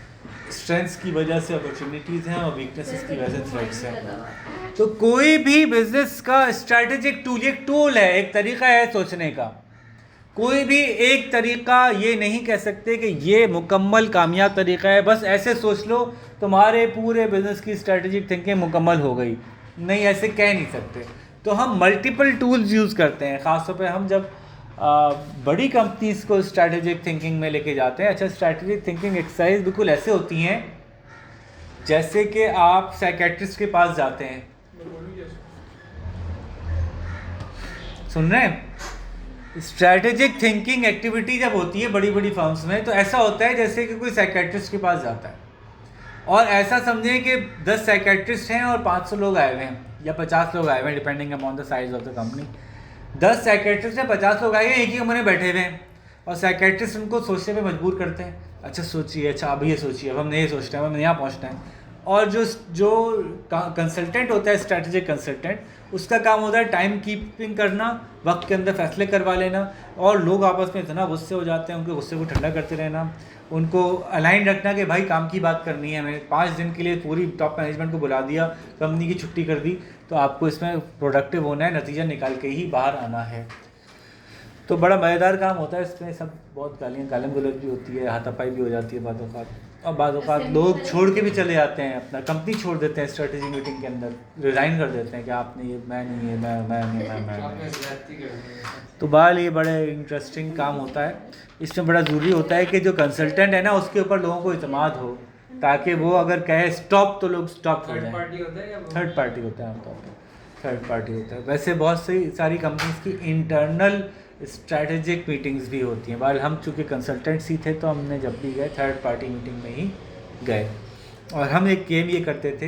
Strengths की वजह से अपॉर्चुनिटीज़ हैं और वीकनेसेस की वजह से थ्रेट्स हैं। तो कोई भी बिजनेस का स्ट्रेटेजिक टूल, एक टूल है, एक तरीका है सोचने का। कोई भी एक तरीका ये नहीं कह सकते कि ये मुकम्मल कामयाब तरीका है, बस ऐसे सोच लो तुम्हारे पूरे बिजनेस की स्ट्रेटेजिक थिंकिंग मुकम्मल हो गई। नहीं, ऐसे कह नहीं सकते। तो हम मल्टीपल टूल्स यूज़ करते हैं। ख़ासतौर पे हम जब बड़ी कंपनीज़ को स्ट्रैटेजिक थिंकिंग में लेके जाते हैं। अच्छा, स्ट्रैटेजिक थिंकिंग एक्सरसाइज बिल्कुल ऐसे होती हैं जैसे कि आप साइकेट्रिस्ट के पास जाते हैं। सुन रहे हैं? स्ट्रैटेजिक थिंकिंग एक्टिविटी जब होती है बड़ी बड़ी फर्म्स में, तो ऐसा होता है जैसे कि कोई साइकेट्रिस्ट के पास जाता है और ऐसा समझें कि 10 साइकेट्रिस्ट हैं और 500 लोग आए हुए हैं या 50 लोग आए हुए हैं, depending upon the size of the company. 10 psychiatrist हैं, 50 लोग आए हैं, एक ही कमरे में बैठे हुए हैं और साइकेट्रिस्ट उनको सोचने पे मजबूर करते हैं। अच्छा सोचिए, अच्छा अभी ये सोचिए, अब हमने ये सोचना है, हमने यहाँ पहुँचना है। और जो कंसल्टेंट होता है, स्ट्रैटेजिक कंसल्टेंट, उसका काम होता है टाइम कीपिंग करना, वक्त के अंदर फैसले करवा लेना। और लोग आपस में इतना गुस्से हो जाते हैं, उनके गुस्से को ठंडा करते रहना, उनको अलाइन रखना कि भाई काम की बात करनी है हमें। 5 दिन के लिए पूरी टॉप मैनेजमेंट को बुला दिया, कंपनी की छुट्टी कर दी, तो आपको इसमें प्रोडक्टिव होना है, नतीजा निकाल के ही बाहर आना है। तो बड़ा मज़ेदार काम होता है। इसमें सब बहुत गालियाँ गलौज भी होती है, हाथापाई भी हो जाती है बातों का, और बातों का लोग छोड़ के भी चले जाते हैं, अपना कंपनी छोड़ देते हैं स्ट्रेटेजी मीटिंग के अंदर, रिज़ाइन कर देते हैं कि आपने ये, मैं नहीं है, मैं। तो बाल ये बड़े इंटरेस्टिंग काम होता है। इसमें बड़ा ज़रूरी होता है कि जो कंसल्टेंट है ना, उसके ऊपर लोगों को इत्मीनान हो, ताकि वो अगर कहे स्टॉप तो लोग स्टॉप हो जाए। थर्ड पार्टी होता है आमतौर पर, थर्ड पार्टी होता है। वैसे बहुत सी सारी कंपनीज की इंटरनल स्ट्रैटेजिक मीटिंग्स भी होती हैं। बाल हम चूँकि कंसल्टेंट्स ही थे तो हमने जब भी गए थर्ड पार्टी मीटिंग में ही गए, और हम एक गेम ये करते थे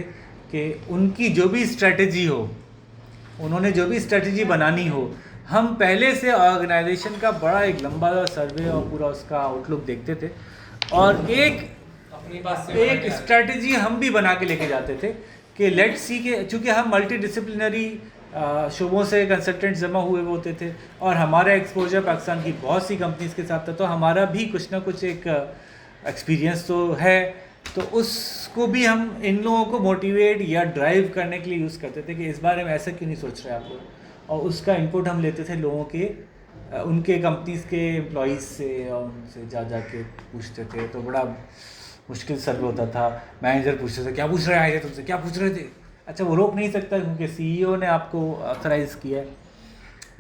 कि उनकी जो भी स्ट्रैटेजी हो, उन्होंने जो भी स्ट्रैटेजी बनानी हो, हम पहले से ऑर्गेनाइजेशन का बड़ा एक लंबा सर्वे और पूरा उसका आउटलुक देखते थे, और एक स्ट्रैटेजी हम भी बना के लेके जाते थे कि लेट्स सी के, चूँकि हम मल्टी डिसिप्लिनरी शुबों से कंसल्टेंट्स जमा हुए होते थे और हमारा एक्सपोजर पाकिस्तान की बहुत सी कंपनीज़ के साथ था, तो हमारा भी कुछ ना कुछ एक एक्सपीरियंस तो है। तो उसको भी हम इन लोगों को मोटिवेट या ड्राइव करने के लिए यूज़ करते थे कि इस बारे में ऐसा क्यों नहीं सोच रहे आप लोग, और उसका इनपुट हम लेते थे लोगों के, उनके कंपनीज़ के एम्प्लॉइज़ से, और उनसे जा के पूछते थे। तो बड़ा मुश्किल सर्वे होता था। मैनेजर पूछते थे क्या पूछ रहे आए थे तुमसे, क्या पूछ रहे थे? अच्छा, वो रोक नहीं सकता क्योंकि CEO ने आपको ऑथराइज़ किया है,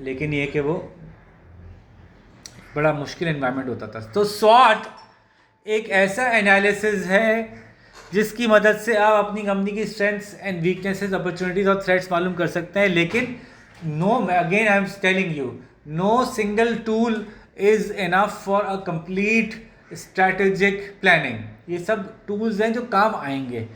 लेकिन ये कि वो बड़ा मुश्किल एनवायरनमेंट होता था। तो स्वॉट एक ऐसा एनालिसिस है जिसकी मदद से आप अपनी कंपनी की स्ट्रेंथ्स एंड वीकनेसेस, अपॉर्चुनिटीज़ और थ्रेट्स मालूम कर सकते हैं। लेकिन again I am telling you, no single tool is enough for a complete strategic planning. ये सब टूल्स हैं जो काम आएंगे,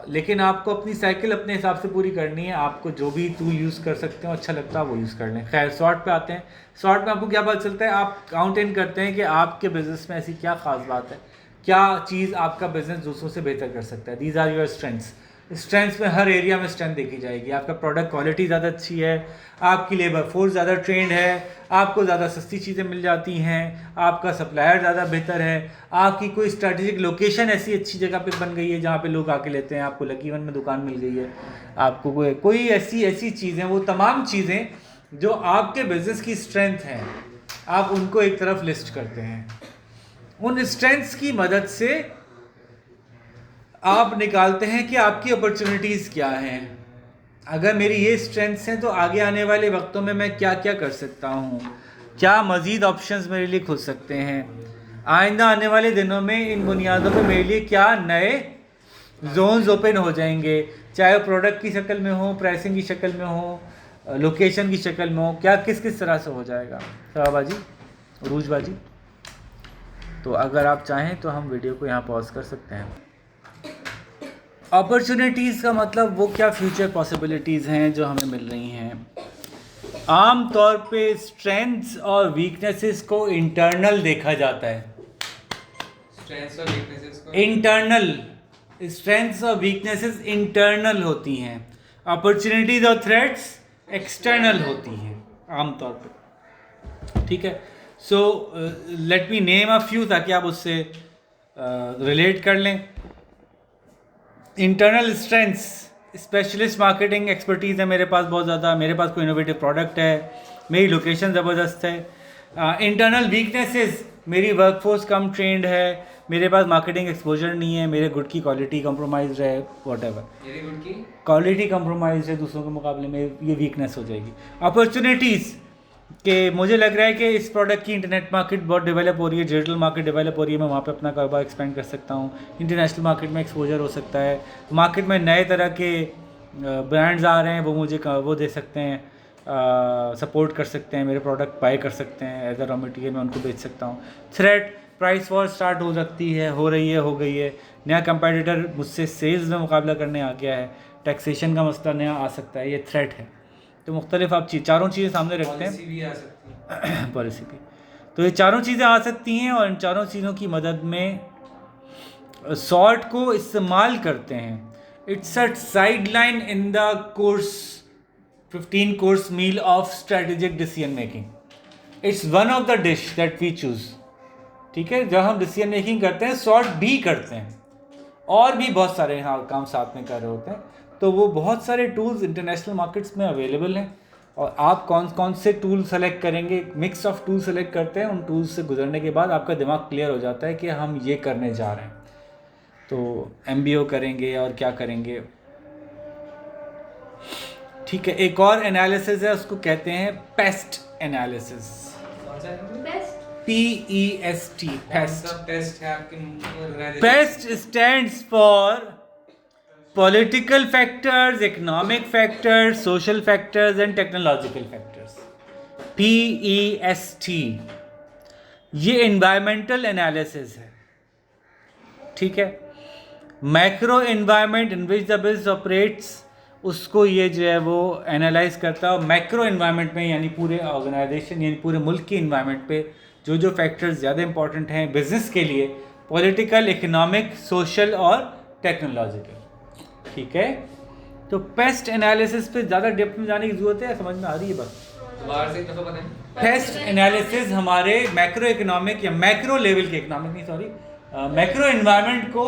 लेकिन आपको अपनी साइकिल अपने हिसाब से पूरी करनी है। आपको जो भी टूल यूज़ कर स्वॉट हो अच्छा लगता है वो यूज़ कर लें। खैर, स्वॉट पे आते हैं। स्वॉट में आपको क्या पता चलता है? आप काउंट इन करते हैं कि आपके बिज़नेस में ऐसी क्या ख़ास बात है, क्या चीज़ आपका बिज़नेस दूसरों से बेहतर कर सकता है। These are your strengths. Strengths में हर एरिया में स्ट्रेंथ देखी जाएगी। आपका प्रोडक्ट क्वालिटी ज़्यादा अच्छी है, आपकी लेबर फोर्स ज़्यादा ट्रेंड है, आपको ज़्यादा सस्ती चीज़ें मिल जाती हैं, आपका सप्लायर ज़्यादा बेहतर है, आपकी कोई स्ट्रैटेजिक लोकेशन ऐसी अच्छी जगह पे बन गई है जहाँ पे लोग आके लेते हैं, आपको लकी वन में दुकान मिल गई है, आपको कोई ऐसी चीज़ें, वो तमाम चीज़ें जो आपके बिजनेस की स्ट्रेंथ हैं, आप उनको एक तरफ लिस्ट करते हैं। उन स्ट्रेंथ्स की मदद से आप निकालते हैं कि आपकी अपॉर्चुनिटीज़ क्या हैं। अगर मेरी ये स्ट्रेंथ्स हैं तो आगे आने वाले वक्तों में मैं क्या क्या कर सकता हूँ, क्या मज़ीद ऑप्शंस मेरे लिए खुल सकते हैं, आइंदा आने वाले दिनों में इन बुनियादों पे मेरे लिए क्या नए जोन्स ओपन हो जाएंगे, चाहे वो प्रोडक्ट की शक्ल में हो, प्राइसिंग की शक्ल में हो, लोकेशन की शक्ल में हो, क्या किस तरह से हो जाएगा शबाबाजी, उरूजबाजी। तो अगर आप चाहें तो हम वीडियो को यहाँ पॉज कर सकते हैं। अपॉर्चुनिटीज़ का मतलब वो क्या फ्यूचर पॉसिबिलिटीज़ हैं जो हमें मिल रही हैं। आम तौर पे स्ट्रेंथ्स और वीकनेसेस को इंटरनल देखा जाता है। स्ट्रेंथ्स और वीकनेसेस को इंटरनल, स्ट्रेंथ्स और वीकनेसेस इंटरनल होती हैं, अपॉर्चुनिटीज़ और थ्रेट्स एक्सटर्नल होती हैं आमतौर पे, ठीक है। So let me name a few ताकि आप उससे रिलेट कर लें। Internal strengths, specialist marketing expertise है मेरे पास बहुत ज़्यादा, मेरे पास कोई इनोवेटिव प्रोडक्ट है, मेरी लोकेशन ज़बरदस्त है। इंटरनल वीकनेसेस, मेरी वर्कफोर्स कम ट्रेंड है, मेरे पास मार्केटिंग एक्सपोजर नहीं है, मेरे गुड की क्वालिटी कंप्रोमाइज है, व्हाटएवर, मेरी गुड की क्वालिटी कंप्रोमाइज है दूसरों के मुकाबले में, ये वीकनेस हो जाएगी। अपॉर्चुनिटीज़ कि मुझे लग रहा है कि इस प्रोडक्ट की इंटरनेट मार्केट बहुत डेवलप हो रही है, डिजिटल मार्केट डेवलप हो रही है, मैं वहाँ पे अपना कारोबार एक्सपेंड कर सकता हूँ, इंटरनेशनल मार्केट में एक्सपोजर हो सकता है, मार्केट में नए तरह के ब्रांड्स आ रहे हैं, वो मुझे वो दे सकते हैं, सपोर्ट कर सकते हैं, मेरे प्रोडक्ट बाय कर सकते हैं, एज अ रॉ मटीरियल मैं उनको बेच सकता हूँ। थ्रेट, प्राइस वॉर स्टार्ट हो सकती है, हो रही है, हो गई है, नया कंपेटिटर मुझसे सेल्स में मुकाबला करने आ गया है, टैक्सेशन का मसला नया आ सकता है, ये थ्रेट है। तो मुख्तलिफ आप चारों चीज़ें सामने रखते हैं, पॉलिसी भी आ सकती है। पॉलिसी भी, तो ये चारों चीज़ें आ सकती हैं और इन चारों चीज़ों की मदद में सॉर्ट को इस्तेमाल करते हैं। It's a side line in the course 15 course meal of strategic decision making. It's one of the dish that we choose, ठीक है। जब हम डिसीजन मेकिंग करते हैं, सॉर्ट भी करते हैं, और भी बहुत सारे हाँ काम साथ में कर रहे होते हैं, तो वो बहुत सारे टूल्स इंटरनेशनल मार्केट्स में अवेलेबल हैं, और आप कौन कौन से टूल सेलेक्ट करेंगे, मिक्स ऑफ टूल सेलेक्ट करते हैं, उन टूल्स से गुजरने के बाद आपका दिमाग क्लियर हो जाता है कि हम ये करने जा रहे हैं। तो MBO करेंगे और क्या करेंगे, ठीक है। एक और एनालिसिस है, उसको कहते हैं पेस्ट एनालिसिस, कौन सा है? Best PEST, paste. टेस्ट है आपके organization? Paste stands for political factors, economic factors, social factors and technological factors, PEST। ये environmental analysis है, ठीक है। Macro environment in which the business operates, उसको ये जो है वो एनालाइज करता है। मैक्रो environment में यानी पूरे ऑर्गेनाइजेशन यानी पूरे मुल्क की environment पे जो फैक्टर्स ज़्यादा इंपॉर्टेंट हैं बिजनेस के लिए, पॉलिटिकल, इकोनॉमिक, सोशल और टेक्नोलॉजिकल, ठीक है। तो पेस्ट एनालिसिस पे ज़्यादा डेप्थ में जाने की ज़रूरत है, समझ में आ रही है बस। दोबारा से एक दफा बताएं। पेस्ट एनालिसिस हमारे मैक्रो इकोनॉमिक या मैक्रो लेवल के, इकोनॉमिक नहीं सॉरी, मैक्रो एनवायरनमेंट को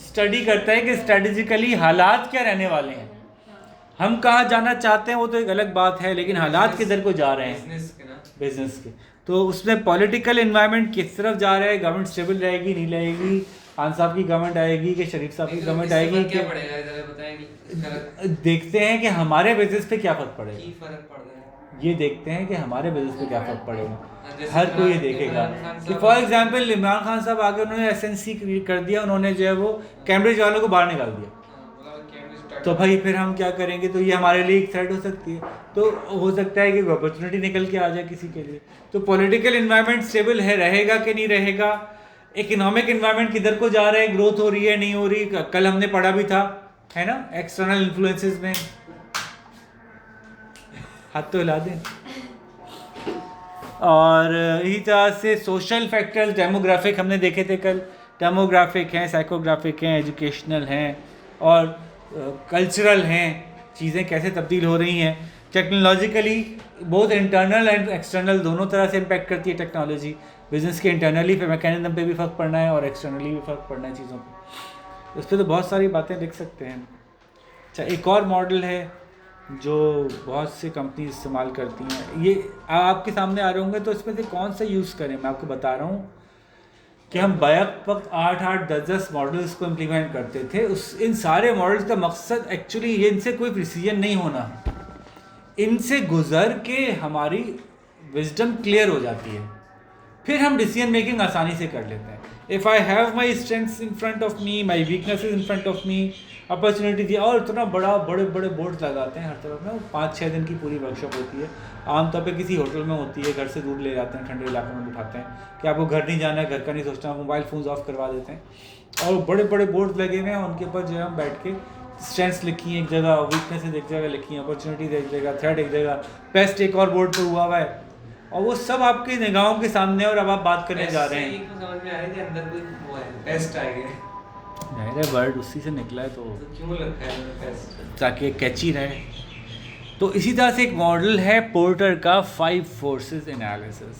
स्टडी करता है कि स्ट्रेटेजिकली हालात क्या रहने वाले हैं, हम कहाँ जाना चाहते हैं वो तो एक अलग बात है, लेकिन हालात किधर को जा रहे हैं बिजनेस के ना, बिजनेस के। तो उसमें पॉलिटिकल एनवायरनमेंट किस तरफ जा रहा है, गवर्नमेंट स्टेबल रहेगी नहीं रहेगी, खान साहब की गवर्नमेंट आएगी कि शरीफ साहब की गवर्नमेंट आएगी, क्या पड़ेगा इधर बताएंगे? देखते हैं कि हमारे बिजनेस पे क्या फ़र्क पड़ेगा, की फर्क पड़ रहा है? ये देखते हैं कि हमारे बिजनेस पे क्या फ़र्क पड़ेगा। जैसे हर कोई ये इमरान देखेगा खान कि साहब- फॉर एग्जांपल इमरान खान साहब आके उन्होंने एसएनसी कर दिया, उन्होंने जो है वो कैम्ब्रिज वालों को बाहर निकाल दिया, तो भाई फिर हम क्या करेंगे, तो ये हमारे लिए एक थ्रेट हो सकती है। तो हो सकता है कि अपॉर्चुनिटी निकल के आ जाए किसी के लिए। तो पॉलिटिकल इन्वायरमेंट स्टेबल है, रहेगा कि नहीं रहेगा, इकोनॉमिक इन्वायरमेंट किधर को जा रहा है, ग्रोथ हो रही है नहीं हो रही, कल हमने पढ़ा भी था, है ना, एक्सटर्नल इन्फ्लुएंसेस में, हाथ तो हिला दें। और इसी तरह से सोशल फैक्टर्स, डेमोग्राफिक हमने देखे थे कल, डेमोग्राफिक हैं, साइकोग्राफिक हैं, एजुकेशनल हैं, और कल्चरल हैं, चीज़ें कैसे तब्दील हो रही हैं टेक्नोलॉजिकली, बहुत इंटरनल एंड एक्सटर्नल दोनों तरह से इम्पैक्ट करती है टेक्नोलॉजी। बिज़नेस के इंटरनली पे मैकेनिज्म पे भी फ़र्क पड़ना है और एक्सटर्नली भी फ़र्क पड़ना है चीज़ों पे। उस पर तो बहुत सारी बातें लिख सकते हैं। अच्छा, एक और मॉडल है जो बहुत सी कंपनी इस्तेमाल करती हैं, ये आपके सामने आ रहे होंगे, तो इसमें से कौन सा यूज़ करें। मैं आपको बता रहा हूँ कि हम बैक वक्त 8-8, 10-10 मॉडल्स को इम्प्लीमेंट करते थे। इन सारे मॉडल्स का मकसद एक्चुअली ये, इनसे कोई प्रिसीजन नहीं होना, इनसे गुजर के हमारी विजडम क्लियर हो जाती है, फिर हम डिसीजन मेकिंग आसानी से कर लेते हैं। If I have my strengths in front of me, my weaknesses in front of me, opportunity, और इतना बड़े बड़े बोर्ड लगाते हैं हर तरफ में। 5-6 दिन की पूरी वर्कशॉप होती है, आमतौर पे किसी होटल में होती है, घर से दूर ले जाते हैं, ठंडे इलाकों में बिठाते हैं कि आपको घर नहीं जाना है, घर का नहीं सोचना, मोबाइल फ़ोन्स ऑफ करवा देते हैं और बड़े बड़े बोर्ड लगे हुए हैं, उनके ऊपर जो है हम बैठ के स्ट्रेंथ्स लिखी हैं एक जगह, वीकनेसेस एक जगह लिखी हैं, अपॉर्चुनिटीज एक जगह, थ्रेट एक जगह, पेस्ट एक और बोर्ड पे हुआ है, और वो सब आपकी निगाहों के सामने, और अब आप बात करने जा रहे हैं। तो समझ में आया कि अंदर कोई वो है, पेस्ट आ गया, जाहिर है वर्ड उसी से निकला है, तो क्यों रखा है पेस्ट, ताकि कैची रहे। तो इसी तरह से एक मॉडल है पोर्टर का 5 फोर्सेस एनालिसिस।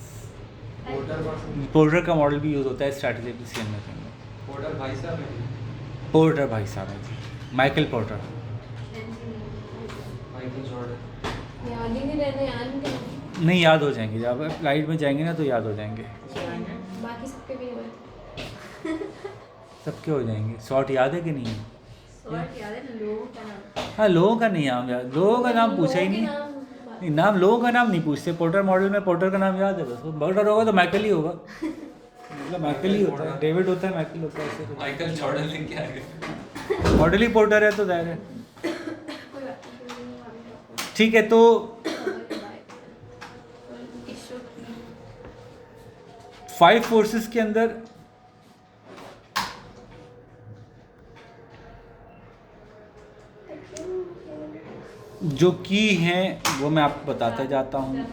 पोर्टर का मॉडल भी यूज़ होता है स्ट्रैटेजिक डिसीजन मेकिंग में। पोर्टर भाई साहब है, पोर्टर भाई साहब है जी, माइकल पोर्टर। Michael Jordan. याद ही नहीं रहने यार, नहीं, याद हो जाएंगे, जब आप लाइट में जाएंगे ना तो याद हो जाएंगे, बाकी सबके भी हुए। सबके हो जाएंगे। शॉर्ट याद है कि नहीं है? शॉर्ट याद है, लोगों का नाम, हाँ, लोगों का नहीं नाम याद, लोगों का नाम पूछा ही नहीं। नहीं, नाम लोगों का नाम नहीं पूछते। पोर्टर मॉडल में पोर्टर का नाम याद है बस, वो पोर्टर होगा तो माइकल ही होगा, मतलब माइकल ही होता है, डेविड होता है, माइकल होता है, ऐसे माइकल जॉर्डन लेके आ गए। मॉडल ही पोर्टर है तो जाहिर है। कोई बात नहीं। ठीक है, तो 5 फोर्सेस के अंदर जो की हैं वो मैं आपको बताता जाता हूँ।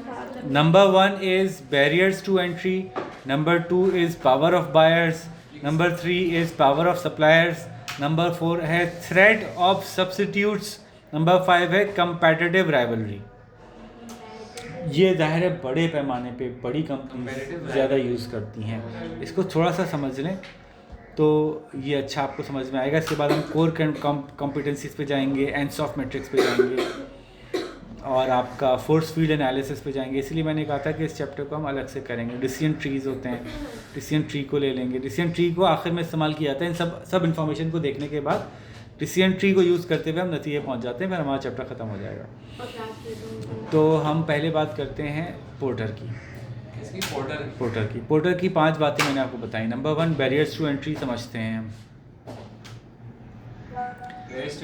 Number 1 is barriers to entry, number 2 is power of buyers, number 3 is power of suppliers, number 4 है थ्रेट ऑफ सब्स्टिट्यूट्स, नंबर 5 है कंपेटिटिव राइवलरी। ये ज़ाहिर है बड़े पैमाने पे बड़ी कंपनी ज़्यादा यूज़ करती हैं, इसको थोड़ा सा समझ लें तो ये अच्छा आपको समझ में आएगा। इसके बाद हम कोर कॉम्पिटेंसीज पे जाएंगे, एंसॉफ मैट्रिक्स पे जाएंगे और आपका फोर्स फील्ड एनालिसिस पे जाएंगे। इसलिए मैंने कहा था कि इस चैप्टर को हम अलग से करेंगे। डिसीजन ट्रीज़ होते हैं, डिसीजन ट्री को ले लेंगे। डिसीजन ट्री को आखिर में इस्तेमाल किया जाता है। इन सब इन्फॉर्मेशन को देखने के बाद डिसीजन ट्री को यूज़ करते हुए हम नतीजे पहुँच जाते हैं, फिर हमारा चैप्टर ख़त्म हो जाएगा। तो हम पहले बात करते हैं पोर्टर की। पोर्टर की 5 बातें मैंने आपको बताई। नंबर 1 बैरियर्स टू एंट्री समझते हैं हम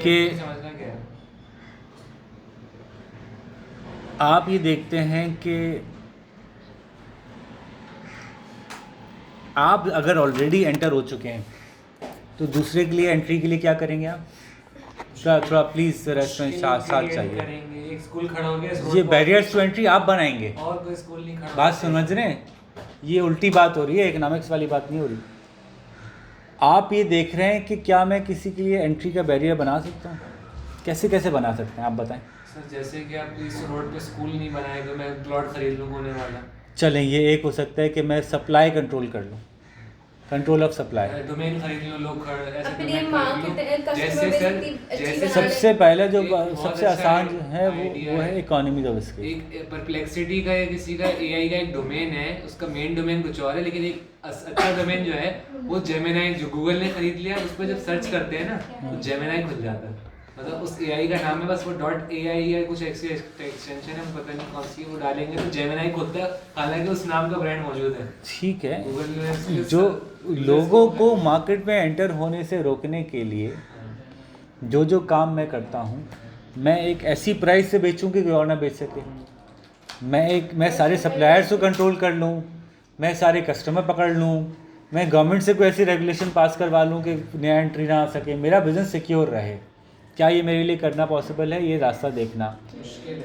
कि आप ये देखते हैं कि आप अगर ऑलरेडी एंटर हो चुके हैं तो दूसरे के लिए एंट्री के लिए क्या करेंगे आप? थोड़ा प्लीज़ रेस्टोरेंट साथ चाहिए। एक स्कूल खड़ा हो गया, ये बैरियर्स टू एंट्री आप बनाएंगे, और कोई स्कूल नहीं खड़ा। बात समझ रहे हैं? ये उल्टी बात हो रही है, इकोनॉमिक्स वाली बात नहीं हो रही। आप ये देख रहे हैं कि क्या मैं किसी के लिए एंट्री का बैरियर बना सकता हूँ? कैसे कैसे बना सकते हैं आप बताएं। सर जैसे कि आप इस रोड पे स्कूल नहीं बनाएगा, मैं प्लॉट खरीद लूँ होने वाला। चलें, ये एक हो सकता है कि मैं सप्लाई कंट्रोल कर लूँ, कंट्रोल ऑफ सप्लाई। डोमेन खरीद लो, लोग ऐसे अपनी डोमेन मार्केट जैसे सर जैसे सबसे पहले जो एक सबसे बहुत अच्छा आसान है idea वो है इकोनॉमी ऑफ स्केल। एक परप्लेक्सिटी का या किसी का एआई का एक डोमेन है, उसका मेन डोमेन कुछ और है, लेकिन एक अच्छा डोमेन जो है वो जेमिनाई, जो गूगल ने खरीद लिया, उस पर जब सर्च करते हैं ना तो जेमिनाई खुल जाता है। मतलब उस एआई का नाम है, बस वो .ai या कुछ ऐसी एक्सटेंशन है, पता नहीं कौन सी, वो डालेंगे तो जेमिनाई खुलता है, हालांकि उस नाम का ब्रांड मौजूद है। ठीक है, गूगल ने जो लोगों को मार्केट में एंटर होने से रोकने के लिए जो काम मैं करता हूँ, मैं एक ऐसी प्राइस से बेचूँ कि कोई और ना बेच सके। मैं सारे सप्लायर्स को कंट्रोल कर लूँ, मैं सारे कस्टमर पकड़ लूँ, मैं गवर्नमेंट से कोई ऐसी रेगुलेशन पास करवा लूँ कि नया एंट्री ना आ सके, मेरा बिज़नेस सिक्योर रहे। क्या ये मेरे लिए करना पॉसिबल है? ये रास्ता देखना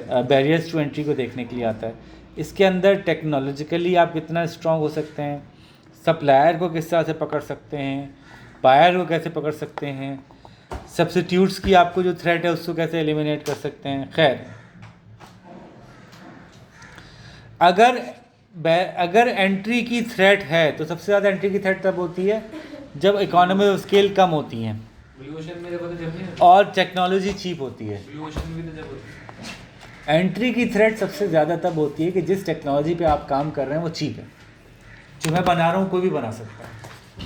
बैरियर्स टू एंट्री को देखने के लिए आता है। इसके अंदर टेक्नोलॉजिकली आप कितना स्ट्रॉन्ग हो सकते हैं, सप्लायर को किस तरह से पकड़ सकते हैं, बायर को कैसे पकड़ सकते हैं, सब्स्टिट्यूट्स की आपको जो थ्रेट है उसको कैसे एलिमिनेट कर सकते हैं। खैर, अगर एंट्री की थ्रेट है तो सबसे ज़्यादा एंट्री की थ्रेट तब होती है जब इकोनॉमी ऑफ स्केल कम होती हैं ब्लू ओशन में जब होता है, जब नहीं और टेक्नोलॉजी चीप होती है। ब्लू ओशन में भी तो जब होती है। एंट्री की थ्रेट सबसे ज़्यादा तब होती है कि जिस टेक्नोलॉजी पे आप काम कर रहे हैं वो चीप है। जो मैं बना रहा हूँ कोई भी बना सकता है।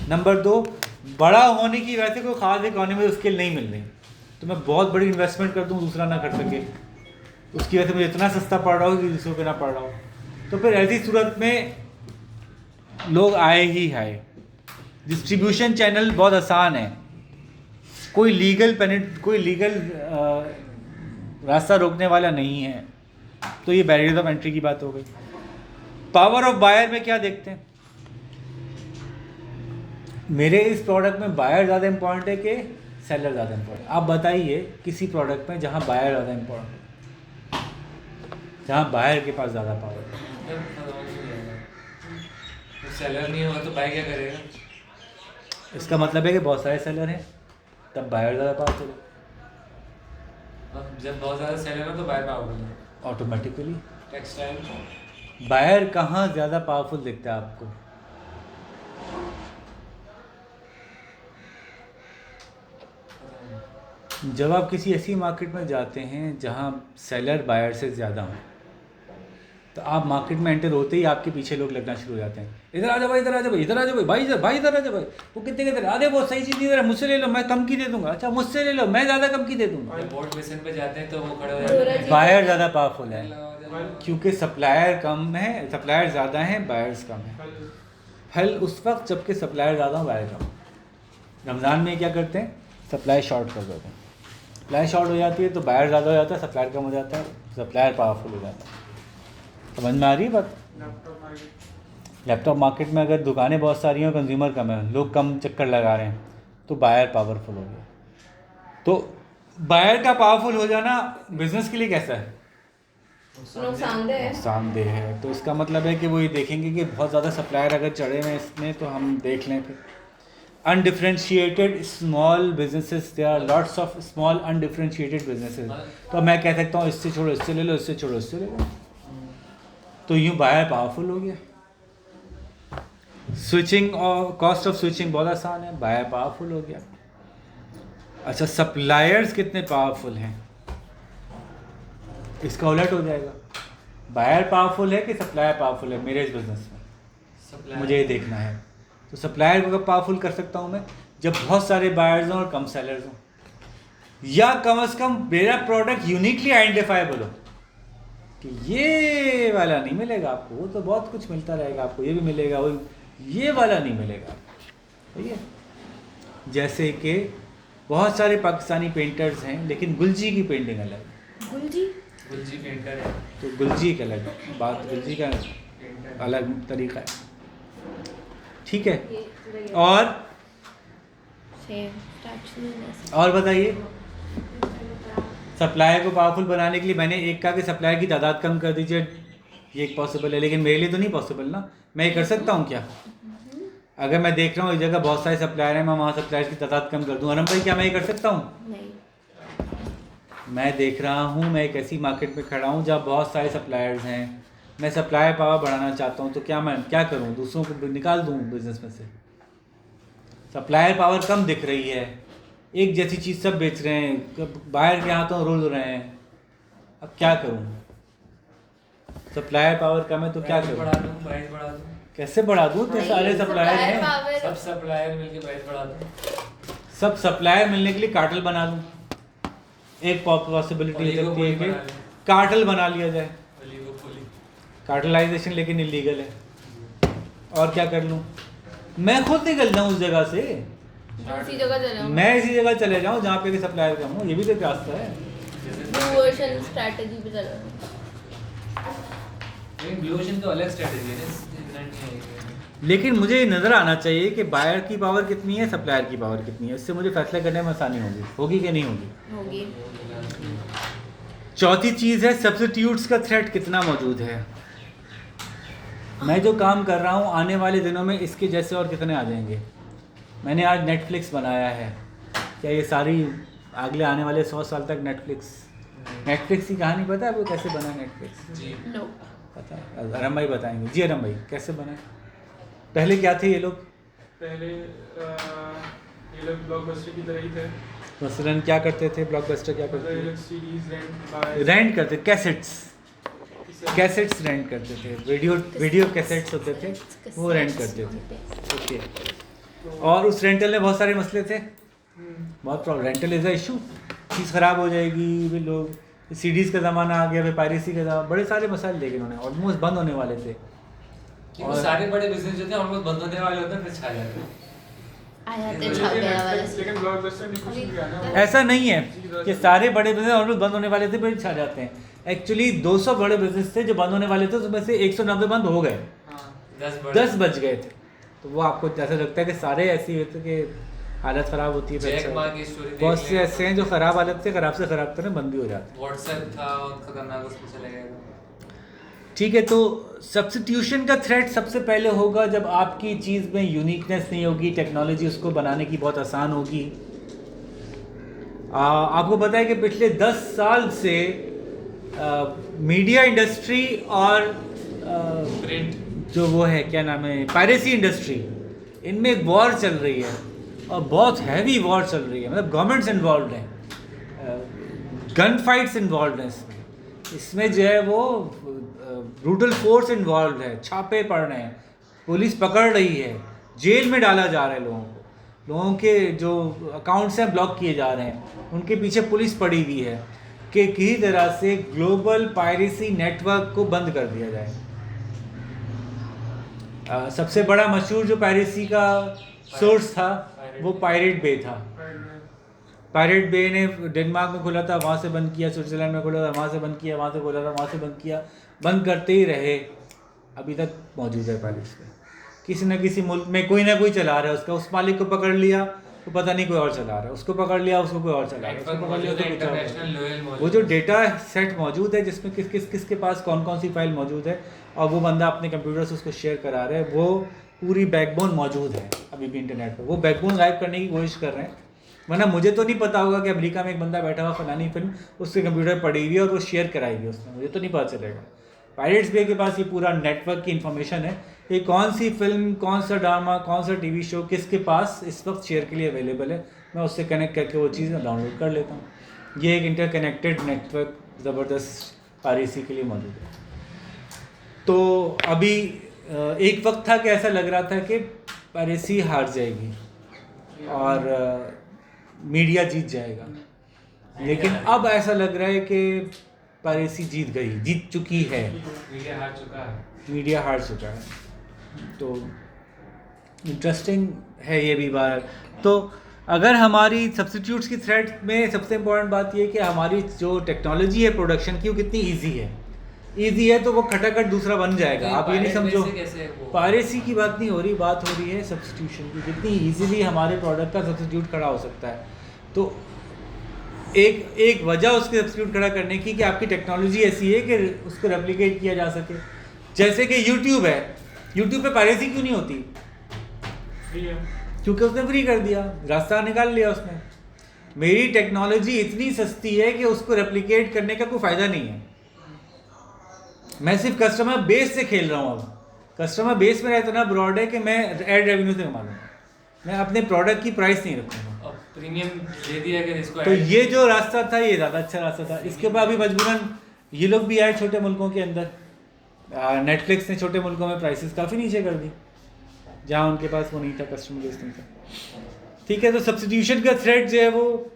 नंबर 2, बड़ा होने की वजह से कोई ख़ास इकोनॉमी ऑफ स्केल नहीं मिल रही, तो मैं बहुत बड़ी इन्वेस्टमेंट कर दूँ दूसरा ना कर सके, उसकी वजह से मुझे इतना सस्ता पड़ रहा हो कि दूसरों पे ना पड़ रहा हो, तो फिर ऐसी सूरत में लोग आए ही आए। डिस्ट्रीब्यूशन चैनल बहुत आसान है, कोई लीगल रास्ता रोकने वाला नहीं है, तो ये बैरियर्स ऑफ एंट्री की बात हो गई। पावर ऑफ बायर में क्या देखते हैं? मेरे इस प्रोडक्ट में बायर ज़्यादा इंपॉर्टेंट है कि सेलर ज़्यादा इंपॉर्टेंट? आप बताइए किसी प्रोडक्ट में जहाँ बायर ज़्यादा इंपॉर्टेंट है, जहाँ बायर के पास ज़्यादा पावर है। तो सेलर नहीं होगा तो बाय क्या करेगा? इसका मतलब है कि बहुत सारे सेलर हैं, तब बायर ज़्यादा पावरफुल है अब जब बहुत ज़्यादा सेलर हो तो बाय पावरफुल है। ऑटोमेटिकली। टेक्सटाइल बायर कहाँ ज़्यादा पावरफुल दिखता है आपको? जब आप किसी ऐसी मार्केट में जाते हैं जहाँ सेलर बायर से ज़्यादा हो, तो आप मार्केट में एंटर होते ही आपके पीछे लोग लगना शुरू हो जाते हैं। इधर आ जाओ भाई, इधर आ जाओ भाई, इधर आ जाओ भाई, भाई इधर आ जाओ भाई, वो कितने कितने, अरे बहुत सही चीज़ नहीं दे रहा, मुझसे ले लो मैं कम की दे दूंगा, अच्छा मुझसे ले लो मैं ज़्यादा कम की दे दूंगा। जब बोर्ड बेसन पे जाते हैं तो वो खड़े हो जाते हैं। बायर ज़्यादा पावरफुल है फल क्योंकि सप्लायर कम है, सप्लायर ज़्यादा हैं, बायर्स कम है। फल उस वक्त जबकि सप्लायर ज़्यादा हो बायर कम। रमज़ान में क्या करते हैं? सप्लाई शॉर्ट कर देते हैं, सप्लाई शॉर्ट हो जाती है तो बायर ज़्यादा हो जाता है, सप्लायर कम हो जाता है, सप्लायर पावरफुल हो जाता है। समझ में आ रही है बात? लैपटॉप मार्केट में अगर दुकानें बहुत सारी हैं और कंज्यूमर कम है, लोग कम चक्कर लगा रहे हैं, तो बायर पावरफुल हो गया। तो बायर का पावरफुल हो जाना बिजनेस के लिए कैसा है? नुकसानदेह है। नुकसानदेह है। तो इसका मतलब है कि वो ये देखेंगे कि बहुत ज़्यादा सप्लायर अगर चढ़े हुए हैं इसमें, तो हम देख लें फिर। Undifferentiated small businesses, there are lots of small undifferentiated businesses. तो मैं कह सकता हूँ इससे छोड़ो इससे ले लो, इससे छोड़ो इससे ले लो, तो यूँ बायर पावरफुल हो गया। स्विचिंग और कॉस्ट ऑफ स्विचिंग बहुत आसान है, बायर पावरफुल हो गया। अच्छा, सप्लायर्स कितने पावरफुल हैं? इसका उलट हो जाएगा, बायर पावरफुल है कि सप्लायर पावरफुल है मेरे इस बिजनेस में, मुझे ये देखना है। तो सप्लायर को कब पावरफुल कर सकता हूँ मैं? जब बहुत सारे बायर्स हों और कम सेलर्स हों, या कम से कम मेरा प्रोडक्ट यूनिकली आइडेंटिफाइबल हो कि ये वाला नहीं मिलेगा आपको, वो तो बहुत कुछ मिलता रहेगा आपको, ये भी मिलेगा, वो ये वाला नहीं मिलेगा आपको। ठीक है? जैसे कि बहुत सारे पाकिस्तानी पेंटर्स हैं लेकिन गुलजी की पेंटिंग अलग है। गुलजी पेंटर है तो गुलजी एक अलग बात, गुलजी का अलग तरीका है। ठीक है? और बताइए, सप्लायर को पावरफुल बनाने के लिए मैंने एक कहा कि सप्लायर की तादाद कम कर दीजिए, ये एक पॉसिबल है, लेकिन मेरे लिए तो नहीं पॉसिबल ना। मैं ये कर सकता हूँ क्या? अगर मैं देख रहा हूँ एक जगह बहुत सारे सप्लायर हैं, मैं वहाँ सप्लायर की तादाद कम कर दूँ, अनम भाई क्या मैं ये कर सकता हूँ? नहीं। मैं देख रहा हूँ, मैं एक ऐसी मार्केट में खड़ा हूँ जहाँ बहुत सारे सप्लायर्स हैं, मैं सप्लायर पावर बढ़ाना चाहता हूँ, तो क्या मैं क्या करूँ? दूसरों को निकाल दूँ बिजनेस में से? सप्लायर पावर कम दिख रही है, एक जैसी चीज़ सब बेच रहे हैं, बाहर के हाथों रुल रहे हैं, अब क्या करूँ? सप्लायर पावर कम है तो क्या करूँ? बढ़ा दूँ, प्राइस बढ़ा दूँ। कैसे बढ़ा दूँ? तो सारे सप्लायर हैं, सब सप्लायर मिलके प्राइस बढ़ा दूँ। सब सप्लायर मिलने के लिए कार्टेल बना दूँ। एक पॉसिबिलिटी हो सकती है कि कार्टेल बना लिया जाए, कार्टेलाइजेशन, लेकिन इलीगल है। और क्या कर लूँ? मैं खुद निकल जाऊँ उस जगह से, दूसरी जगह चले जाओ। मैं इसी जगह चले जाऊँ जहाँ पे कि सप्लायर कम हो, ये भी तो एक रास्ता है। ब्लू ओशन स्ट्रैटेजी पे चले जाओ। लेकिन ब्लू ओशन तो अलग स्ट्रेटजी है ना, इतना नहीं है। लेकिन मुझे ये नज़र आना चाहिए कि बायर की पावर कितनी है, सप्लायर की पावर कितनी है, इससे मुझे फैसला करने में आसानी होगी कि नहीं होगी? होगी। चौथी चीज़ है सब्स्टिट्यूट्स का थ्रेट कितना मौजूद है। मैं जो काम कर रहा हूँ आने वाले दिनों में इसके जैसे और कितने आ जाएंगे। मैंने आज नेटफ्लिक्स बनाया है, क्या ये सारी अगले आने वाले 100 साल तक नेटफ्लिक्स की कहानी पता है आपको कैसे बना नेटफ्लिक्स? जी नो पता है? अरम भाई बताएंगे। जी अरम भाई कैसे बना? पहले क्या थे ये लोग? पहले ये लोग ब्लॉकबस्टर की तरह ही थे। मसलन क्या करते थे? ब्लॉकबस्टर क्या मतलब करते ये थे? लोग सीरीज रेंट रेंट करते, कैसेट्स रेंट करते थे, वीडियो कैसेट्स होते थे वो रेंट करते थे। ओके। और उस रेंटल में बहुत सारे मसले थे, बहुत problem. Rental is a issue, चीज़ ख़राब हो जाएगी, भी लोग सीडीज़ का ज़माना आ गया, फिर पायरेसी का ज़माना, बड़े सारे मसाइल देखे उन्होंने, ऑलमोस्ट बंद होने वाले थे। और सारे बड़े बिजनेस जो थे ऑलमोस्ट बंद होने वाले होते हैं, फिर छा जाते हैं। आ जाते छा गया वाला लेकिन ब्लॉकबस्टर ने कुछ नहीं किया ना। ऐसा नहीं है कि सारे बड़े बिजनेस ऑलमोस्ट बंद होने वाले थे फिर छा जाते हैं। एक्चुअली 200 बड़े बिजनेस थे जो बंद होने वाले थे, उसमें से 190 बंद हो गए, हाँ 10 बच गए थे। तो वो आपको जैसा लगता है कि सारे ऐसे ही होते कि हालत ख़राब होती है, फिर जैक अच्छा मा होता की है। स्टोरी बहुत से ऐसे हैं जो ख़राब हालत से ख़राब से ख़राब तरह बंद भी हो जाते हैं। व्हाट्सएप था और खतरनाक, उसमें चले गए। ठीक है, तो सब्स्टिट्यूशन का थ्रेट सबसे पहले होगा जब आपकी चीज़ में यूनिकनेस नहीं होगी, टेक्नोलॉजी उसको बनाने की बहुत आसान होगी। आपको पता है कि पिछले 10 साल से मीडिया इंडस्ट्री और प्रिंट जो वो है क्या नाम है पायरेसी इंडस्ट्री, इनमें एक वॉर चल रही है और बहुत हैवी वॉर चल रही है। मतलब गवर्नमेंट्स इन्वॉल्व हैं, गन फाइट्स इन्वॉल्व हैं इसमें जो है वो ब्रूटल फोर्स इन्वॉल्व है, छापे पड़ रहे हैं, पुलिस पकड़ रही है, जेल में डाला जा रहा है लोगों के जो अकाउंट्स हैं ब्लॉक किए जा रहे हैं, उनके पीछे पुलिस पड़ी हुई है कि किसी तरह से ग्लोबल पायरेसी नेटवर्क को बंद कर दिया जाए। सबसे बड़ा मशहूर जो पायरेसी का सोर्स था वो पायरेट बे था। पायरेट बे ने डेनमार्क में खोला था, वहाँ से बंद किया, स्विट्ज़रलैंड में खोला था, वहाँ से बंद किया, वहाँ से खोला था, वहाँ से बंद किया, बंद करते ही रहे, अभी तक मौजूद है पायरेट बे। किसी न किसी मुल्क में कोई ना कोई चला रहा है उसका, उस मालिक को पकड़ लिया तो पता नहीं कोई और चला रहा है, उसको पकड़ लिया उसको कोई और चला रहा है, उसको पकड़ लिया तो कुछ। वो जो डेटा सेट मौजूद है जिसमें किसके पास कौन कौन सी फाइल मौजूद है और वो बंदा अपने कंप्यूटर से उसको शेयर करा रहा है, वो पूरी बैकबोन मौजूद है अभी भी इंटरनेट पर। वो बैकबोन गायब करने की कोशिश कर रहे हैं, वरना मुझे तो नहीं पता होगा कि अमेरिका में एक बंदा बैठा हुआ फलानी फिल्म उसके कंप्यूटर पड़ी हुई है और वो शेयर कराई हुई उसने, मुझे तो नहीं पता चलेगा। पायरेट्स बे के पास ये पूरा नेटवर्क की इन्फॉर्मेशन है कि कौन सी फिल्म, कौन सा ड्रामा, कौन सा टीवी शो किसके पास इस वक्त शेयर के लिए अवेलेबल है, मैं उससे कनेक्ट करके वो चीज़ डाउनलोड कर लेता हूँ। ये एक इंटरकनेक्टेड नेटवर्क ज़बरदस्त पायरेसी के लिए मौजूद है। तो अभी एक वक्त था कि ऐसा लग रहा था कि पायरेसी हार जाएगी और मीडिया जीत जाएगा, लेकिन अब ऐसा लग रहा है कि पायरेसी जीत चुकी है, मीडिया हार चुका है। तो इंटरेस्टिंग है ये भी बात। तो अगर हमारी सब्स्टिट्यूट्स की थ्रेड में सबसे इम्पोर्टेंट बात ये है कि हमारी जो टेक्नोलॉजी है प्रोडक्शन की वो कितनी ईजी है तो वो खटाखट दूसरा बन जाएगा। आप ये नहीं समझो पायरेसी की बात नहीं हो रही, बात हो रही है सब्स्टिट्यूशन की, जितनी ईजीली हमारे प्रोडक्ट का सब्स्टिट्यूट खड़ा हो सकता है। तो एक वजह उसके सब्स्टिट्यूट खड़ा करने की कि आपकी टेक्नोलॉजी ऐसी है कि उसको रेप्लिकेट किया जा सके। जैसे कि यूट्यूब है, यूट्यूब पे पायरेसी क्यों नहीं होती? क्योंकि उसने फ्री कर दिया, रास्ता निकाल लिया उसने। मेरी टेक्नोलॉजी इतनी सस्ती है कि उसको रेप्लिकेट करने का कोई फ़ायदा नहीं है। मैं सिर्फ कस्टमर बेस से खेल रहा हूँ। अब कस्टमर बेस मेरा इतना ब्रॉड है कि मैं एड रेवेन्यू से कमा लूँगा, मैं अपने प्रोडक्ट की प्राइस नहीं रखूँगा। प्रीमियम दे दिया कि इसको तो ये जो रास्ता था ये ज़्यादा अच्छा रास्ता था। इसके बाद अभी मजबूरन ये लोग भी आए छोटे मुल्कों के अंदर। नेटफ्लिक्स ने छोटे मुल्कों में प्राइसेस काफ़ी नीचे कर दी जहाँ उनके पास वो नहीं था, कस्टमर बेस नहीं था। ठीक है, तो सब्स्टिट्यूशन का थ्रेट जो है वो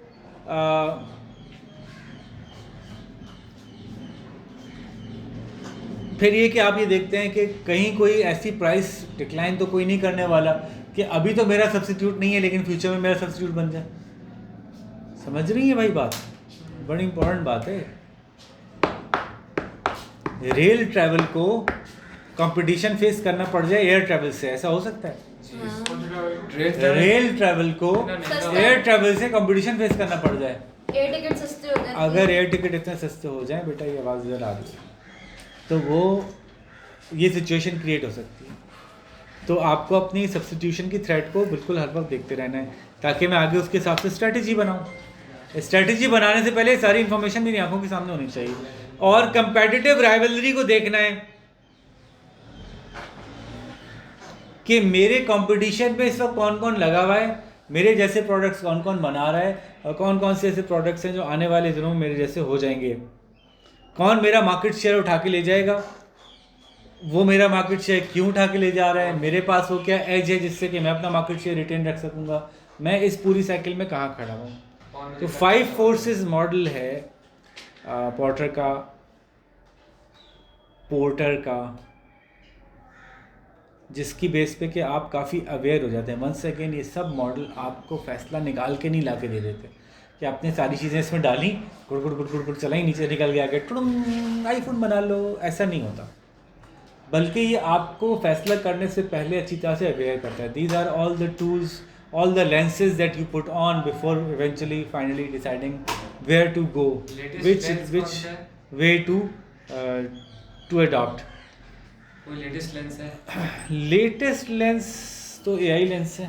फिर ये कि आप ये देखते हैं कि कहीं कोई ऐसी प्राइस डिक्लाइन तो कोई नहीं करने वाला कि अभी तो मेरा सब्स्टिट्यूट नहीं है लेकिन फ्यूचर में मेरा सब्स्टिट्यूट बन जाए। समझ रही है भाई बात? बड़ी इंपॉर्टेंट बात है। रेल ट्रैवल को कंपटीशन फेस करना पड़ जाए एयर ट्रैवल से, ऐसा हो सकता है? रेल ट्रैवल को एयर ट्रैवल से कंपटीशन फेस करना पड़ जाए। एयर टिकट सस्ते हो जाए, अगर एयर टिकट इतने सस्ते हो जाए, बेटा ये आवाज़ इधर आ रही है, तो वो ये सिचुएशन क्रिएट हो सकती है। तो आपको अपनी सब्स्टिट्यूशन की थ्रेट को बिल्कुल हर वक्त देखते रहना है ताकि मैं आगे उसके हिसाब से स्ट्रेटजी बनाऊँ। स्ट्रेटजी बनाने से पहले सारी इन्फॉर्मेशन मेरी आंखों के सामने होनी चाहिए और कंपेटिटिव राइवलरी को देखना है कि मेरे कंपटीशन में इस वक्त कौन कौन लगा हुआ है, मेरे जैसे प्रोडक्ट्स कौन कौन बना रहा है और कौन कौन से ऐसे प्रोडक्ट्स हैं जो आने वाले दिनों में मेरे जैसे हो जाएंगे। कौन मेरा मार्केट शेयर उठा के ले जाएगा, वो मेरा मार्केट शेयर क्यों उठा के ले जा रहा है, मेरे पास वो क्या एज है जिससे कि मैं अपना मार्केट शेयर रिटेन रख सकूँगा, मैं इस पूरी साइकिल में कहाँ खड़ा हूँ। तो 5 फोर्सेस मॉडल है पोर्टर का जिसकी बेस पे कि आप काफ़ी अवेयर हो जाते हैं। वंस अगेन ये सब मॉडल आपको फैसला निकाल के नहीं ला के दे देते कि आपने सारी चीज़ें इसमें डाली, गुड़ गुड़ गुड़ गुड़ गुड़ चलाई, नीचे निकल गया कि टुडुम आईफोन बना लो, ऐसा नहीं होता। बल्कि ये आपको फैसला करने से पहले अच्छी तरह से अवेयर करता है। These are all the tools, all the lenses that you put on before eventually finally deciding where to go, which way to adopt. कोई लेटेस्ट लेंस है? लेटेस्ट लेंस तो AI लेंस है,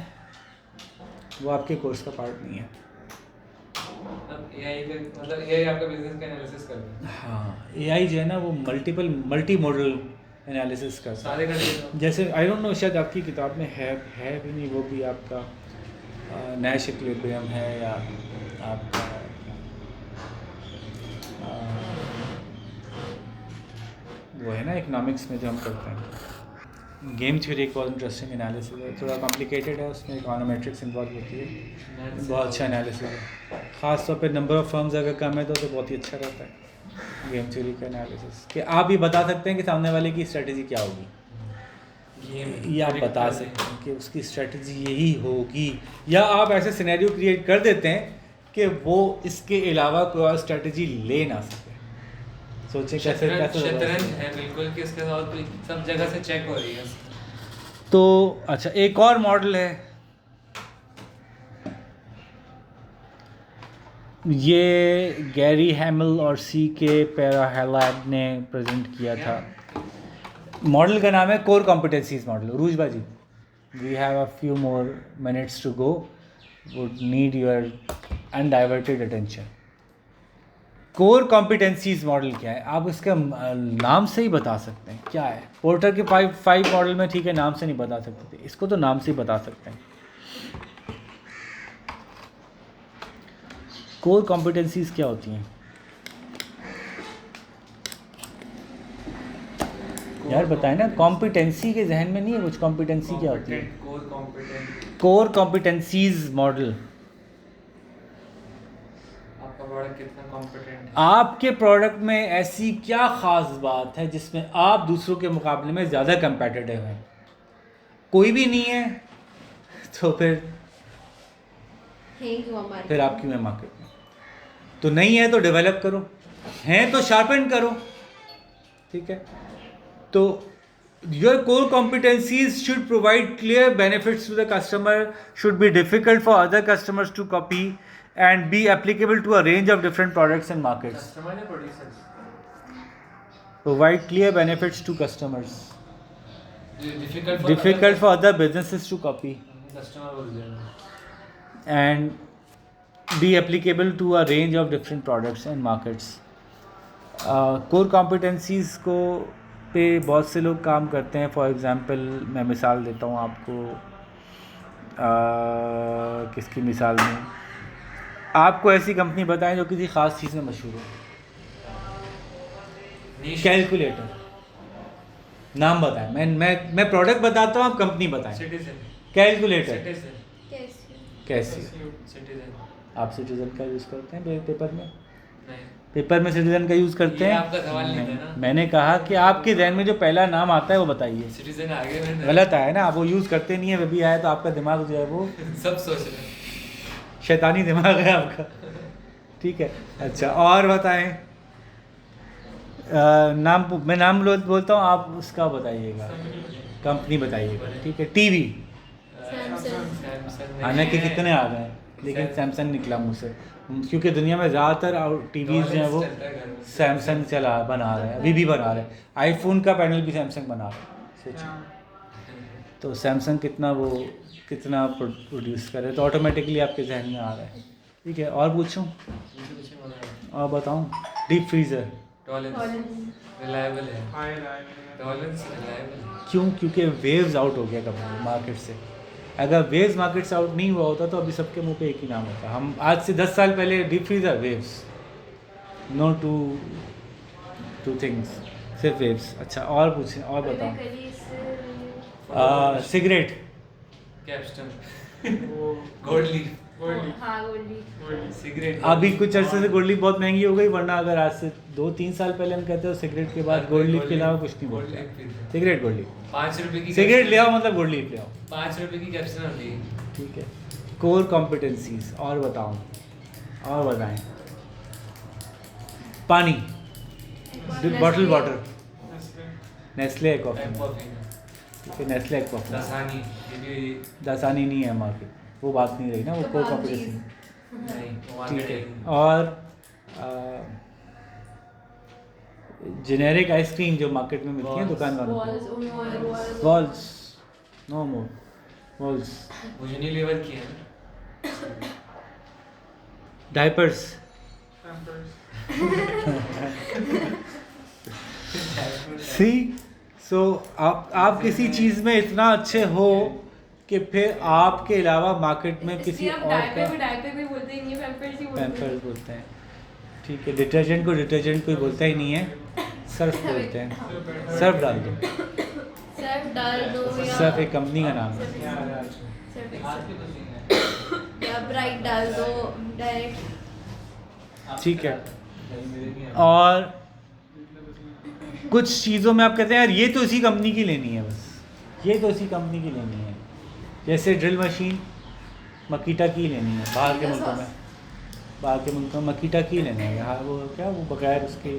वो आपके कोर्स का part नहीं है। अब AI का मतलब AI आपका बिजनेस का एनालिसिस करता है। हाँ, AI जो है ना वो मल्टी मॉडल एनालिसिस करता है सारे कर जैसे आई डोंट नो शायद आपकी किताब में है भी नहीं, वो भी आपका नैश इक्विलिब्रियम है या आपका वो है ना इकोनॉमिक्स में जो हम करते हैं। गेम थ्योरी एक बहुत इंटरेस्टिंग एनालिसिस है, थोड़ा कॉम्प्लिकेटेड है, उसमें इकोनॉमेट्रिक्स इन्वॉल्व होती है, बहुत अच्छा एनालिसिस है। ख़ास तौर पे नंबर ऑफ़ फर्म्स अगर कम है तो बहुत ही अच्छा रहता है गेम थ्योरी का एनालिसिस कि आप ये बता सकते हैं कि सामने वाले की स्ट्रेटजी क्या होगी, ये आप बता सकते हैं कि उसकी स्ट्रेटजी यही होगी, या आप ऐसे सिनेरियो क्रिएट कर देते हैं कि वो इसके अलावा कोई और स्ट्रेटजी ले ना सके। सोचे कैसे शतरंज है बिल्कुल कि इसके साथ सब जगह से चेक हो रही है। तो अच्छा, एक और मॉडल है, ये गैरी हैमिल और CK पैराहेलाड ने प्रेजेंट किया था। मॉडल का नाम है core competencies model. Ruzbeh ji, we have a few more minutes to go, would need your undiverted attention. Core competencies model क्या है, आप इसका नाम से ही बता सकते हैं क्या है। पोर्टर के 5 मॉडल में ठीक है नाम से नहीं बता सकते थे, इसको तो नाम से ही बता सकते हैं। कोर कॉम्पिटेंसीज क्या होती हैं यार, बताएं ना। कॉम्पिटेंसी के जहन में नहीं है कुछ, कॉम्पिटेंसी क्या होती है? Core competencies model. आपका प्रोडक्ट कितना कॉम्पिटेंट है? आपके प्रोडक्ट में ऐसी क्या ख़ास बात है जिसमें आप दूसरों के मुकाबले में ज़्यादा कंपेटिटिव हैं? कोई भी नहीं है तो फिर आप क्यों है मार्केट में? तो नहीं है तो डेवलप करो, हैं तो शार्पन करो, ठीक है। तो your core competencies should provide clear benefits to the customer, should be difficult for other customers to copy, and be applicable to a range of different products and markets. Customer या producers? Provide clear benefits to customers. Difficult for other businesses to copy. Customer बोल रहे हैं। And be applicable to a range of different products and markets. Core competencies को पे बहुत से लोग काम करते हैं। फॉर एग्ज़ाम्पल मैं मिसाल देता हूँ आपको, किसकी मिसाल में, आपको ऐसी कंपनी बताएं जो किसी ख़ास चीज़ में मशहूर हो। कैलकुलेटर, नाम बताएं। मैं प्रोडक्ट बताता हूँ, आप कंपनी बताएं। कैलकुलेटर। कैसी? आप सिटीजन का यूज़ करते हैं पेपर में? पेपर में सिटीजन का यूज़ करते हैं? आपका सवाल नहीं था ना। मैंने कहा कि आपके जहन में जो पहला नाम आता है वो बताइए। सिटीजन आगे में गलत आया ना, आप वो यूज़ करते नहीं है, वो भी आया तो आपका दिमाग जो है वो सब सोच रहे हैं, शैतानी दिमाग है आपका, ठीक है। अच्छा, और बताएं। मैं नाम बोलता हूँ, आप उसका बताइएगा, कंपनी बताइएगा, ठीक है। टीवी, हालांकि कितने आ गए लेकिन सैमसंग निकला मुँह से, क्योंकि दुनिया में ज़्यादातर टीवीज़ जो हैं वो सैमसंग बना रहे हैं, अभी भी बना रहे हैं। आईफोन का पैनल भी सैमसंग बना रहा है, सोचिए। तो सैमसंग कितना प्रोड्यूस करे, तो ऑटोमेटिकली आपके जहन में आ रहा है। ठीक है, और पूछूं और बताऊं? डीप फ्रीज़र रिलायबल है, टॉलरेंस रिलायबल। क्यों? क्योंकि वेव्स आउट हो गया कब मार्केट से। अगर वेव्स मार्केट से आउट नहीं हुआ होता तो अभी सबके मुंह पे एक ही नाम होता। हम आज से 10 साल पहले deep freezer, waves, no two things, सिर्फ वेव्स। अच्छा, और पूछें, और बताओ। सिगरेट, कैप्स्टन, गोल्ड लीफ, हाँ गोल्डी। सिगरेट। अभी कुछ अर्से से गोल्ड लीफ बहुत महंगी हो गई, वरना अगर आज से 2-3 साल पहले हम कहते हो सिगरेट के बाद गोल्ड लीफ के अलावा कुछ नहीं गोल्ड बोलते। लीफ पीते। सिगरेट, गोल्ड लीफ, 5 रुपए की सिगरेट ले आओ मतलब गोल्ड लीफ ले आओ। 5 रुपए की कैप्सूल होती है। ठीक है, कोर कॉम्पिटेंसीज और बताओ, और बताएं। पानी, बॉटल वाटर, नेस्ले एक कॉफी, ठीक है, नेस्ले एक कॉफी। दसानी, ये भी दसानी नहीं है मार्केट, वो बात नहीं रही ना, वो कोर कॉम्पिटेंसी। नहीं, वो ठीक है, मार्केटिंग। और जेनेरिक आइसक्रीम जो मार्केट में मिलती है Walls. दुकान वालों Walls, को, वॉल्स, नो मोर वॉल्स। वो यूनिलीवर की है। डायपर्स, सी, सो आप किसी चीज़ में इतना अच्छे हो कि फिर आपके अलावा मार्केट में किसी इसलिए हम और का डायपर भी बोलते ही नहीं है, पैम्पर्स ही बोलते हैं। पैम्पर्स बोलते हैं। ठीक है, डिटर्जेंट को डिटर्जेंट कोई बोलता ही नहीं है, सर्फ बोलते हैं। सर्फ डाल दो, सर्फ डाल दो या सर्फ एक कंपनी का नाम है। या ब्राइट डाल दो डायरेक्ट। ठीक है, और कुछ चीज़ों में आप कहते हैं यार ये तो इसी कंपनी की लेनी है, बस ये तो इसी कंपनी की लेनी है। जैसे ड्रिल मशीन मकीटा की लेनी है, बाहर के मुल्कों में, बाहर के मुल्कों में मकीटा की लेने हैं। हाँ, वो क्या, वो बगैर उसके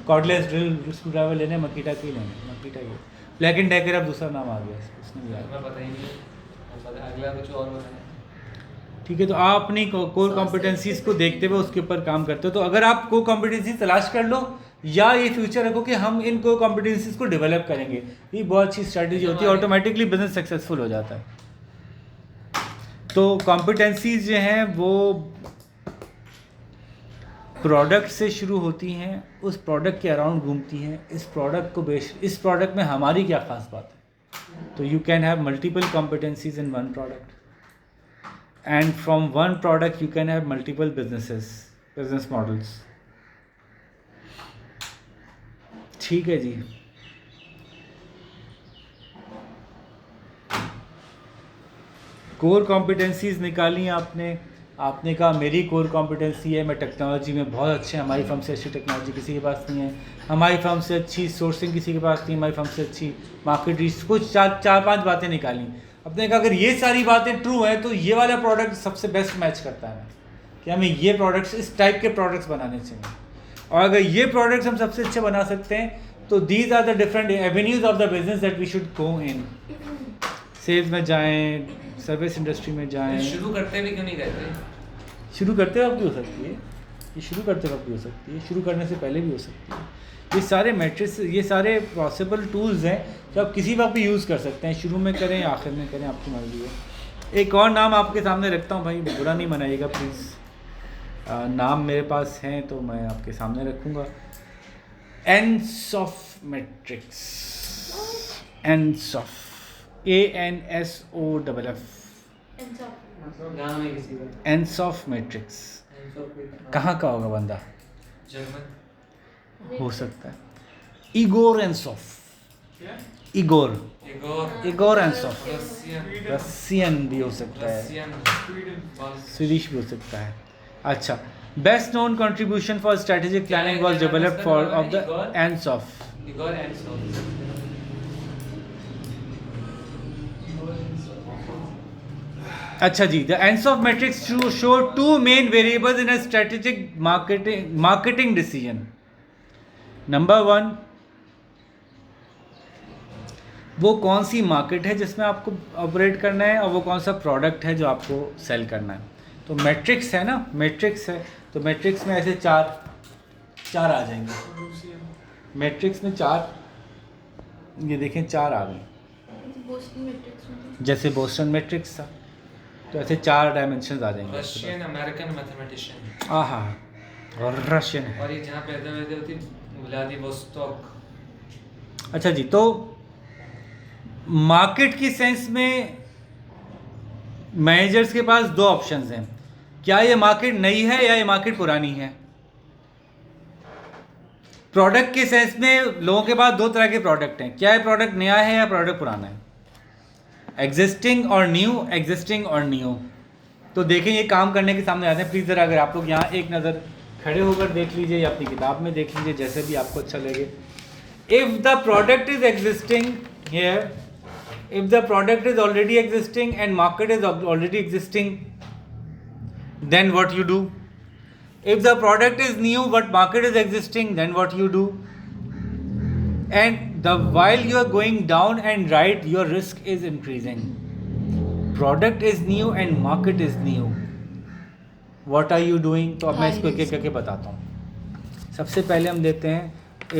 कॉर्डलेस ड्रिल स्क्रू ड्राइवर लेने, मकीटा की लेने, मकीटा की। ब्लैक एंड डेकर अब दूसरा नाम आ गया, उसने भी आ गया। पता ही नहीं, अगला कुछ और बताएं। ठीक है, तो आप अपनी कोर कॉम्पिटेंसीज को देखते हुए उसके ऊपर काम करते हो। तो अगर आप कोर कॉम्पिटेंसी तलाश कर लो या ये फ्यूचर रखो कि हम इन कोर कॉम्पिटेंसीज को डेवलप करेंगे, ये बहुत अच्छी स्ट्रैटेजी होती है, ऑटोमेटिकली बिजनेस सक्सेसफुल हो जाता है। तो कॉम्पिटेंसीज जो हैं वो प्रोडक्ट से शुरू होती हैं, उस प्रोडक्ट के अराउंड घूमती हैं, इस प्रोडक्ट में हमारी क्या खास बात है। तो you can have multiple competencies in one product, and from one product you can have multiple business models। ठीक है जी, कोर कॉम्पिटेंसीज निकाली आपने कहा मेरी कोर कॉम्पिटेंसी है, मैं टेक्नोलॉजी में बहुत अच्छे हैं, हमारी फर्म से अच्छी टेक्नोलॉजी किसी के पास नहीं है, हमारी फर्म से अच्छी सोर्सिंग किसी के पास नहीं, हमारी फर्म से अच्छी मार्केट रीच, कुछ चार पांच बातें निकाली। अपने कहा अगर ये सारी बातें ट्रू हैं तो ये वाला प्रोडक्ट सबसे बेस्ट मैच करता है कि हमें ये प्रोडक्ट्स, इस टाइप के प्रोडक्ट्स बनाने चाहिए, और अगर ये प्रोडक्ट्स हम सबसे अच्छे बना सकते हैं तो these are the different avenues of the business that we should go in. Sales में जाएं, सर्विस इंडस्ट्री में जाएं। शुरू करते भी क्यों नहीं करते? शुरू करते वक्त भी हो सकती है, ये शुरू करते वक्त भी हो सकती है, शुरू करने से पहले भी हो सकती है। ये सारे मैट्रिक्स, ये सारे पॉसिबल टूल्स हैं जो आप किसी वक्त भी यूज़ कर सकते हैं, शुरू में करें आखिर में करें, आपकी मर्जी है। एक और नाम आपके सामने रखता हूँ, भाई बुरा नहीं मनाइएगा प्लीज़, नाम मेरे पास हैं तो मैं आपके सामने रखूँगा। एनसॉफ मैट्रिक्स, एनसॉफ, ANSOFF, नाम है किसी का। Ansoff matrix. कहाँ का होगा बंदा? जर्मन हो सकता है Igor Ansoff, Igor Ansoff, Russian भी हो सकता है, स्वीडिश भी हो सकता है। अच्छा, best known contribution for strategic planning was developed for of the Ansoff. Igor Ansoff. अच्छा जी, the Ansoff matrix show two main variables in a strategic marketing decision. Number 1, वो कौन सी मार्केट है जिसमें आपको ऑपरेट करना है, और वो कौन सा प्रोडक्ट है जो आपको सेल करना है। तो मैट्रिक्स है ना, मैट्रिक्स है, तो मैट्रिक्स में ऐसे चार आ जाएंगे। मैट्रिक्स में 4, ये देखें 4 आ गए। बोस्टन मैट्रिक्स में जैसे बोस्टन मैट्रिक्स था, तो ऐसे 4 डायमेंशंस आ जाएंगे। रशियन अमेरिकन मैथमेटिशियन, आहा, और रशियन है। और ये जहाँ पैदा हुए थे वो थी व्लादिवोस्तोक। अच्छा जी, तो मार्केट की सेंस में मैनेजर्स के पास 2 ऑप्शंस हैं। क्या ये मार्केट नई है या ये मार्केट पुरानी है? प्रोडक्ट के सेंस में लोगों के पास 2 तरह के प्रोडक्ट हैं। क्या ये प्रोडक्ट नया है या प्रोडक्ट पुराना है? एग्जिस्टिंग और न्यू, एग्जिस्टिंग और न्यू। तो देखें, ये काम करने के सामने आते हैं। प्लीज़ ज़रा अगर आप लोग यहाँ एक नज़र खड़े होकर देख लीजिए या अपनी किताब में देख लीजिए, जैसे भी आपको अच्छा लगे। If the product is existing here, if the product is already existing and market is already existing, then what you do? If the product is new but market is existing, then what you do? And while you are going down and right, your risk is increasing. Product is new and market is new. What are you doing? तो अब मैं इसको एक एक करके बताता हूँ। सबसे पहले हम देते हैं,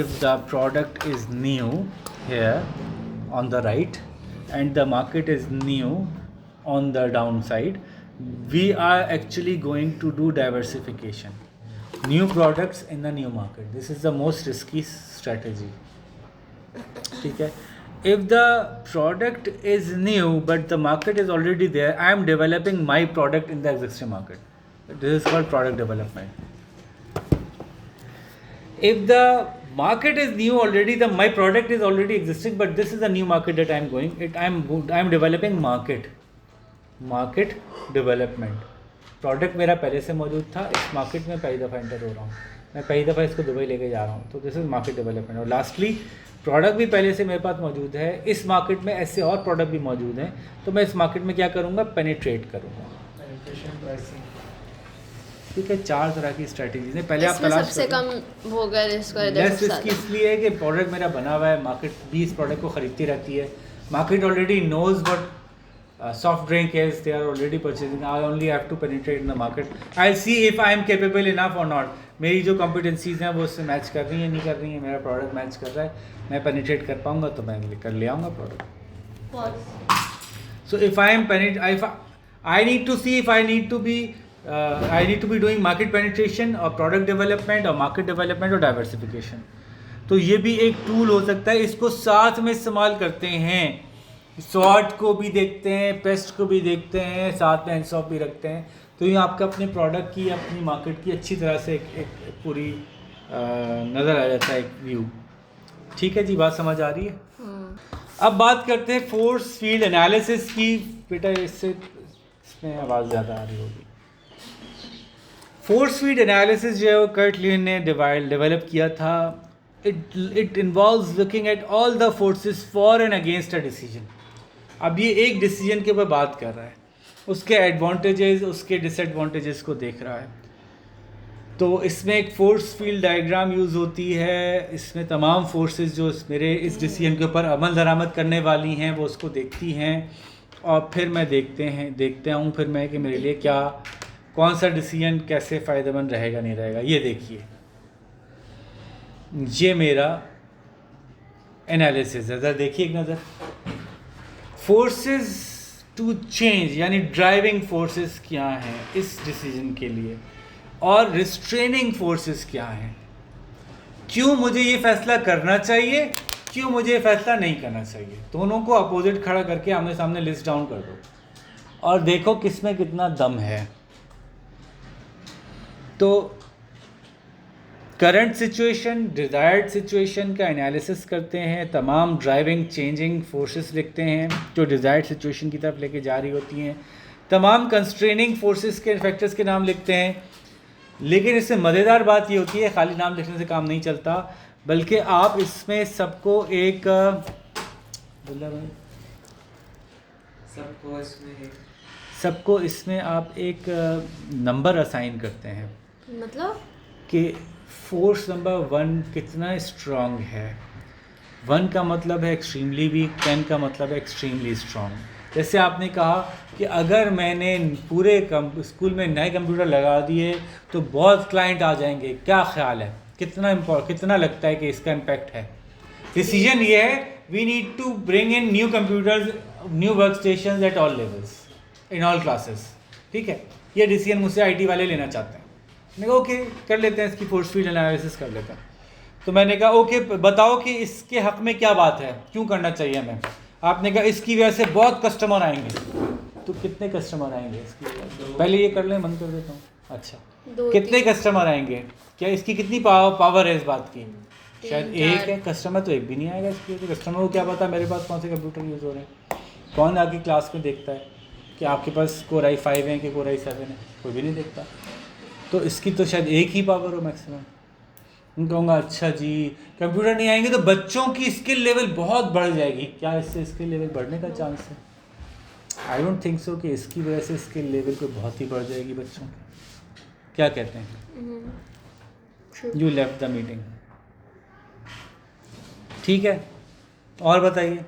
if the product is new here on the right and the market is new on the downside, we are actually going to do diversification. New products in the new market. This is the most risky strategy. ठीक है? If the product is new but the market is already there, I am developing my product in the existing market. This is called product development. If the market is new already, my product is already existing, but this is a new market that I am going. I am developing market development. Product मेरा पहले से मौजूद था, इस market में पहली दफ़ा enter हो रहा हूँ, मैं पहली दफ़ा इसको दुबई लेके जा रहा हूँ, तो दिस इज़ मार्केट डेवलपमेंट। और लास्टली, प्रोडक्ट भी पहले से मेरे पास मौजूद है, इस मार्केट में ऐसे और प्रोडक्ट भी मौजूद हैं, तो मैं इस मार्केट में क्या करूँगा? पेनिट्रेट करूँगा। ठीक है, 4 तरह की स्ट्रेटजीज हैं। पहले आप तलाश सबसे कम होगा रिस्क और लेस रिस्क इसलिए है कि प्रोडक्ट मेरा बना हुआ है, मार्केट भी इस प्रोडक्ट को खरीदती रहती है, market already knows what soft drink is, they are already purchasing. I only have to penetrate in the market. I'll see if I am capable enough or not. मेरी जो competencies हैं वो उससे मैच कर रही हैं, नहीं कर रही हैं, मेरा प्रोडक्ट मैच कर रहा है, मैं पेनिट्रेट कर पाऊँगा तो मैं ले आऊँगा product. So if I am I need to see if I need to be doing market penetration or product development or market development or diversification. तो ये भी एक टूल हो सकता है, इसको साथ में इस्तेमाल करते हैं। शॉर्ट को भी देखते हैं, पेस्ट को भी देखते हैं, साथ में हैंड्स ऑफ भी रखते हैं। तो ये आपका अपने प्रोडक्ट की, अपनी मार्केट की अच्छी तरह से एक पूरी नज़र आ जाता है, एक व्यू। ठीक है जी, बात समझ आ रही है? अब बात करते हैं फोर्स फील्ड एनालिसिस की। बेटा इसमें आवाज़ ज़्यादा आ रही होगी। फोर्स फील्ड एनालिसिस जो है वो कर्ट ल्यूइन ने डेवलप किया था। It involves looking at all the forces for and against a decision. अब ये एक डिसीजन के ऊपर बात कर रहा है, उसके एडवांटेजेस, उसके डिसएडवांटेजेस को देख रहा है। तो इसमें एक फोर्स फील्ड डायग्राम यूज़ होती है, इसमें तमाम फोर्सेस जो मेरे इस डिसीजन के ऊपर अमल दरामद करने वाली हैं वो उसको देखती हैं, और फिर मैं देखता हूँ फिर मैं कि मेरे लिए क्या, कौन सा डिसीजन कैसे फ़ायदेमंद रहेगा नहीं रहेगा। ये देखिए, ये मेरा एनालिसिस है, ज़रा देखिए एक नज़र। फोर्सेस टू चेंज यानी ड्राइविंग फोर्सेस क्या हैं इस डिसीजन के लिए, और रिस्ट्रेनिंग फोर्सेस क्या हैं। क्यों मुझे ये फ़ैसला करना चाहिए, क्यों मुझे ये फ़ैसला नहीं करना चाहिए। दोनों को अपोजिट खड़ा करके आमने सामने लिस्ट डाउन कर दो और देखो किस में कितना दम है। तो करंट सिचुएशन, डिज़ायर्ड सिचुएशन का एनालिसिस करते हैं, तमाम ड्राइविंग चेंजिंग फोर्सेस लिखते हैं जो डिज़ायर्ड सिचुएशन की तरफ लेके जा रही होती हैं, तमाम कंस्ट्रेनिंग फोर्सेस के फैक्टर्स के नाम लिखते हैं। लेकिन इससे मज़ेदार बात ये होती है, खाली नाम लिखने से काम नहीं चलता, बल्कि आप इसमें सबको इसमें आप एक नंबर असाइन करते हैं। मतलब कि फोर्स नंबर 1 कितना स्ट्रॉन्ग है। 1 का मतलब है एक्सट्रीमली वीक, 10 का मतलब है एक्सट्रीमली स्ट्रॉन्ग। जैसे आपने कहा कि अगर मैंने पूरे स्कूल में नए कंप्यूटर लगा दिए तो बहुत क्लाइंट आ जाएंगे, क्या ख्याल है, कितना लगता है कि इसका इम्पैक्ट है। डिसीजन ये है we need to bring in new computers, new workstations at all levels, in all classes. ठीक है, ये डिसीजन मुझसे आईटी वाले लेना चाहते हैं. मैंने कहा ओके कर लेते हैं, इसकी फोर्स फील्ड एनालिसिस कर लेते हैं. तो मैंने कहा ओके बताओ कि इसके हक में क्या बात है, क्यों करना चाहिए हमें. आपने कहा इसकी वजह से बहुत कस्टमर आएंगे. तो कितने कस्टमर आएंगे इसकी वजह से? पहले ये कर लें, बंद कर देता हूँ. अच्छा, कितने कस्टमर आएंगे, क्या इसकी कितनी पावर है इस बात की? शायद एक है. कस्टमर तो एक भी नहीं आएगा इसकी वजह से. कस्टमर को क्या पता मेरे पास कौन से कंप्यूटर यूज़ हो रहे हैं? कौन आगे क्लास में देखता है कि आपके पास Core i5 है कि Core i7 है? कोई भी नहीं देखता. तो इसकी तो शायद एक ही पावर हो मैक्सिमम. मैं कहूँगा अच्छा जी कंप्यूटर नहीं आएंगे तो बच्चों की स्किल लेवल बहुत बढ़ जाएगी. क्या इससे स्किल लेवल बढ़ने का चांस है? आई डोंट थिंक सो कि इसकी वजह से स्किल लेवल कोई बहुत ही बढ़ जाएगी बच्चों की. क्या कहते हैं? You left the meeting. ठीक है, और बताइए.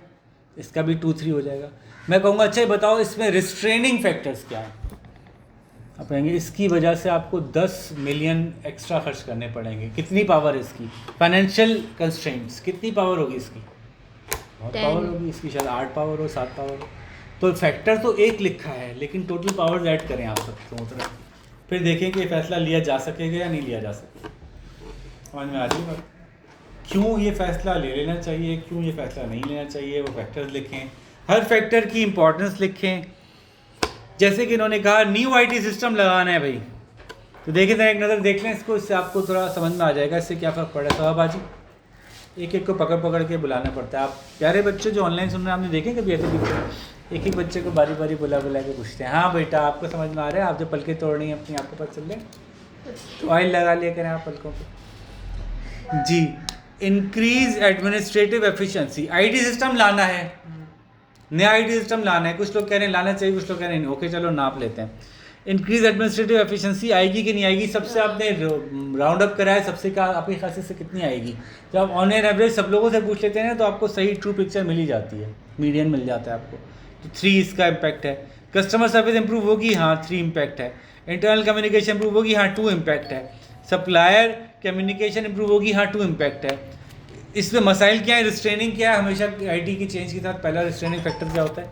इसका भी 2-3 हो जाएगा. मैं कहूँगा अच्छा ये बताओ इसमें रिस्ट्रेनिंग फैक्टर्स क्या हैं. आप कहेंगे इसकी वजह से आपको 10 मिलियन एक्स्ट्रा खर्च करने पड़ेंगे. कितनी पावर है इसकी? फाइनेंशियल कंस्ट्रेंट्स कितनी पावर होगी इसकी? बहुत पावर होगी इसकी. शायद 8 पावर हो, 7 पावर हो. तो फैक्टर तो एक लिखा है लेकिन टोटल पावर्स ऐड करें आप दोनों तरफ, फिर देखें कि फैसला लिया जा सकेगा या नहीं लिया जा सकेगा. समझ में आ रही बात? क्यों ये फैसला ले लेना चाहिए, क्यों ये फैसला नहीं लेना चाहिए, वो फैक्टर्स लिखें. हर फैक्टर की इंपॉर्टेंस लिखें. जैसे कि इन्होंने कहा न्यू आईटी सिस्टम लगाना है भाई, तो देखिए जरा एक नज़र देख लें इसको, इससे आपको थोड़ा समझ में आ जाएगा इससे क्या फ़र्क पड़ा है. सवाबाजी एक एक को पकड़ पकड़ के बुलाना पड़ता है. आप प्यारे बच्चे जो ऑनलाइन सुन रहे हैं, आपने देखे कभी ऐसे पिक्चर? एक एक बच्चे को बारी बारी बुला के पूछते हैं हाँ बेटा आपको समझ में आ रहा है, आप जो पलकें तोड़ रही हैं अपनी आपको पता चल रहे तो ऑयल लगा लिया करें आप पलकों पे जी. Increase administrative efficiency. IT system लाना है, नया आईटी सिस्टम लाना है. कुछ लोग कह रहे हैं लाना चाहिए, कुछ लोग कह रहे हैं नहीं. ओके चलो नाप लेते हैं. इंक्रीज एडमिनिस्ट्रेटिव एफिशिएंसी आएगी कि नहीं आएगी? सबसे आपने राउंड अप कराया, सबसे का आपकी खासी से कितनी आएगी? जब आप ऑन एन एवरेज सब लोगों से पूछ लेते हैं ना तो आपको सही ट्रू पिक्चर मिल ही जाती है, मीडियन मिल जाता है आपको. तो 3 इसका इम्पैक्ट है. कस्टमर सर्विस इंप्रूव होगी, हाँ 3 इम्पैक्ट है. इंटरनल कम्युनिकेशन इंप्रूव होगी, हाँ 2 इम्पैक्ट है. सप्लायर कम्युनिकेशन इंप्रूव होगी, हाँ 2 इम्पैक्ट है. इसमें मसाइल क्या है, रिस्ट्रेनिंग क्या है? हमेशा आईटी की चेंज के साथ पहला रिस्ट्रेनिंग फैक्टर क्या होता है?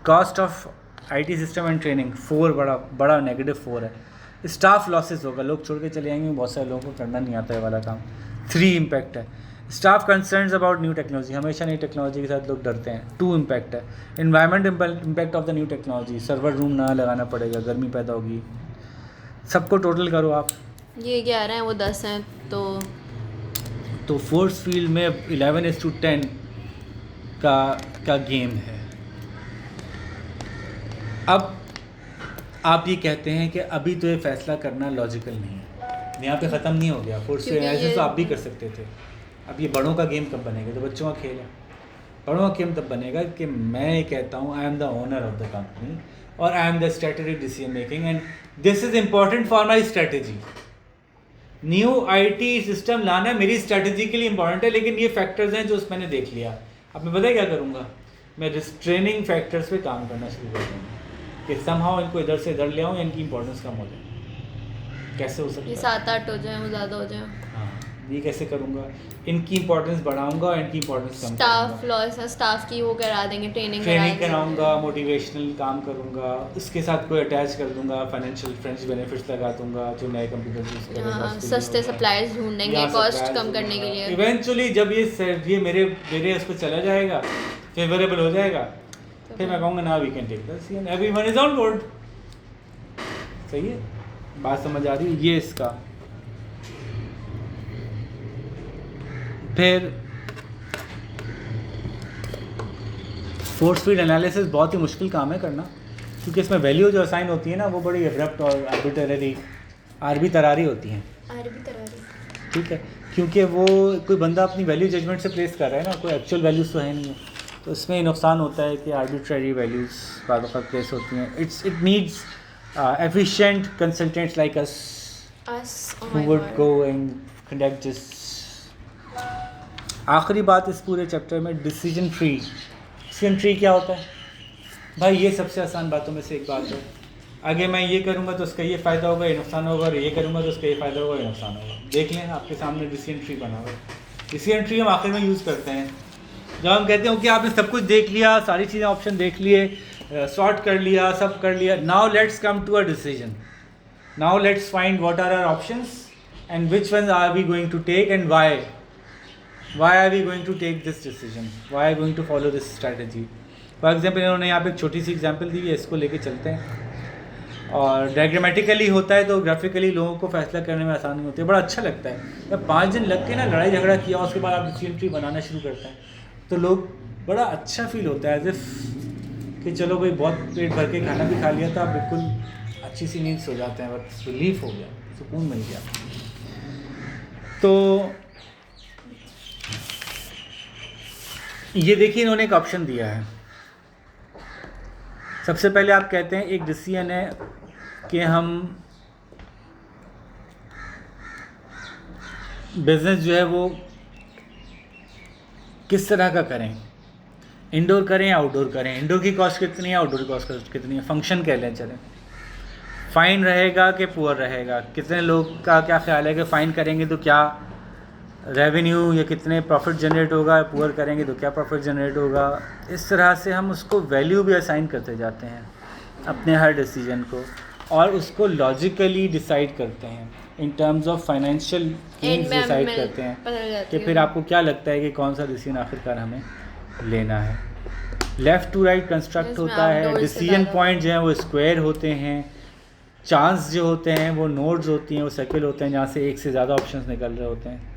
Cost of IT system and training 4 बड़ा -4 है. स्टाफ लॉसेस होगा, लोग छोड़ के चले जाएंगे, बहुत सारे लोगों को करना नहीं आता है वाला काम. 3 इम्पैक्ट है. Staff concerns about new technology, हमेशा नई टेक्नोलॉजी के साथ लोग डरते हैं. 2 इम्पैक्ट है. Environment impact of the new technology, server room नया लगाना पड़ेगा, गर्मी पैदा होगी. सबको टोटल करो आप. ये 11 हैं वो 10 हैं तो फोर्स फील्ड में 11:10 का गेम है. अब आप ये कहते हैं कि अभी तो ये फैसला करना लॉजिकल नहीं है, यहाँ पे ख़त्म नहीं हो गया. फोर्स फील्ड एनालिसिस तो आप भी कर सकते थे. अब ये बड़ों का गेम कब बनेगा? तो बच्चों का खेल है. बड़ों का गेम तब बनेगा कि मैं ये कहता हूँ I am the owner of the company और I am the strategic decision making and this is important for my strategy. New IT system लाना मेरी स्ट्रेटजी के लिए इंपॉर्टेंट है, लेकिन ये फैक्टर्स हैं जो मैंने देख लिया. अब मैं पता क्या करूँगा, मैं रिस्ट्रेनिंग फैक्टर्स पे काम करना शुरू कर दूँगा कि समहाउ इनको इधर से इधर ले आऊँ या इनकी इंपॉर्टेंस कम हो जाए. कैसे हो सकता है? ये 7-8 हो जाए, वो ज़्यादा हो जाए. हाँ, ये कैसे करूँगा? इनकी इंपॉर्टेंस बढ़ाऊंगा और इनकी इंपॉर्टेंस कम स्टाफ लॉस है, स्टाफ की वो करा देंगे, ट्रेनिंग कराऊंगा, मोटिवेशनल काम करूँगा, उसके साथ कोई अटैच कर दूंगा, फाइनेंशियल फ्रेंड्स बेनिफिट्स लगा दूंगा जो नए कंप्यूटर यूज़ करेंगे. सस्ते सप्लायर्स ढूंढेंगे कॉस्ट कम करने के लिए. इवेंचुअली जब ये मेरे उस पर चला जाएगा, फेवरेबल हो जाएगा, फिर मैं कहूँगा ना we can take this and everyone is on board. सही है बात, समझ आ रही है? ये इसका फिर फोर्स फील्ड एनालिसिस बहुत ही मुश्किल काम है करना, क्योंकि इसमें वैल्यू जो असाइन होती है ना वो बड़ी एब्रप्ट और आर्बिट्रेरी आरबी तरारी होती हैं. ठीक है, क्योंकि वो कोई बंदा अपनी वैल्यू जजमेंट से प्लेस कर रहा है ना, कोई एक्चुअल वैल्यूज़ तो है नहीं है. तो इसमें नुकसान होता है कि आर्बिट्रेरी वैल्यूज़ बाद वक्त प्लेस होती हैं. It needs efficient consultants like us who would go and conduct this. आखिरी बात इस पूरे चैप्टर में डिसीजन ट्री. डिसीजन ट्री क्या होता है भाई? ये सबसे आसान बातों में से एक बात है. आगे मैं ये करूँगा तो उसका ये फ़ायदा होगा, ये नुकसान होगा, और ये करूँगा तो उसका ये फ़ायदा होगा, ये नुकसान होगा. देख लें आपके सामने डिसीजन ट्री बना हुआ है. डिसीजन ट्री हम आखिर में यूज़ करते हैं जब हम कहते हैं कि आपने सब कुछ देख लिया, सारी चीज़ें ऑप्शन देख लिए, सॉर्ट कर लिया, सब कर लिया, now let's come to a decision. Now let's find what are our options and which ones are we going to take and why. Why are we going to take this decision? Why are we going to follow this strategy? For example, इन्होंने यहाँ पे एक छोटी सी example दी है, इसको लेके चलते हैं. और डायग्रामेटिकली होता है तो ग्राफिकली लोगों को फैसला करने में आसानी होती है, बड़ा अच्छा लगता है. जब 5 दिन लग के ना लड़ाई झगड़ा किया उसके बाद आप डिसीजन ट्री बनाना शुरू करते हैं तो लोग बड़ा अच्छा फील होता है, एज इफ कि चलो भाई बहुत पेट भर के खाना भी खा लिया था, बिल्कुल अच्छी सी नींद सो जाते हैं, बस रिलीफ हो गया, सुकून मिल गया. तो ये देखिए इन्होंने एक ऑप्शन दिया है. सबसे पहले आप कहते हैं एक डिसीजन है कि हम बिजनेस जो है वो किस तरह का करें, इंडोर करें या आउटडोर करें, इंडोर की कॉस्ट कितनी है, आउटडोर की कॉस्ट कितनी है, फंक्शन कह लें चलें, फाइन रहेगा कि पुअर रहेगा, कितने लोग का क्या ख्याल है कि फ़ाइन करेंगे तो क्या रेवेन्यू या कितने प्रॉफिट जनरेट होगा, पुअर करेंगे तो क्या प्रॉफिट जनरेट होगा. इस तरह से हम उसको वैल्यू भी असाइन करते जाते हैं अपने हर डिसीजन को, और उसको लॉजिकली डिसाइड करते हैं in terms of financial means decide करते हैं कि फिर आपको क्या लगता है कि कौन सा डिसीजन आखिरकार हमें लेना है. लेफ़्ट टू राइट कंस्ट्रक्ट होता है, डिसीजन पॉइंट जो है वो स्क्वायर होते हैं, चांस जो होते हैं वो नोड्स होती हैं, वो सर्किल होते हैं जहाँ से एक से ज़्यादा ऑप्शंस निकल रहे होते हैं.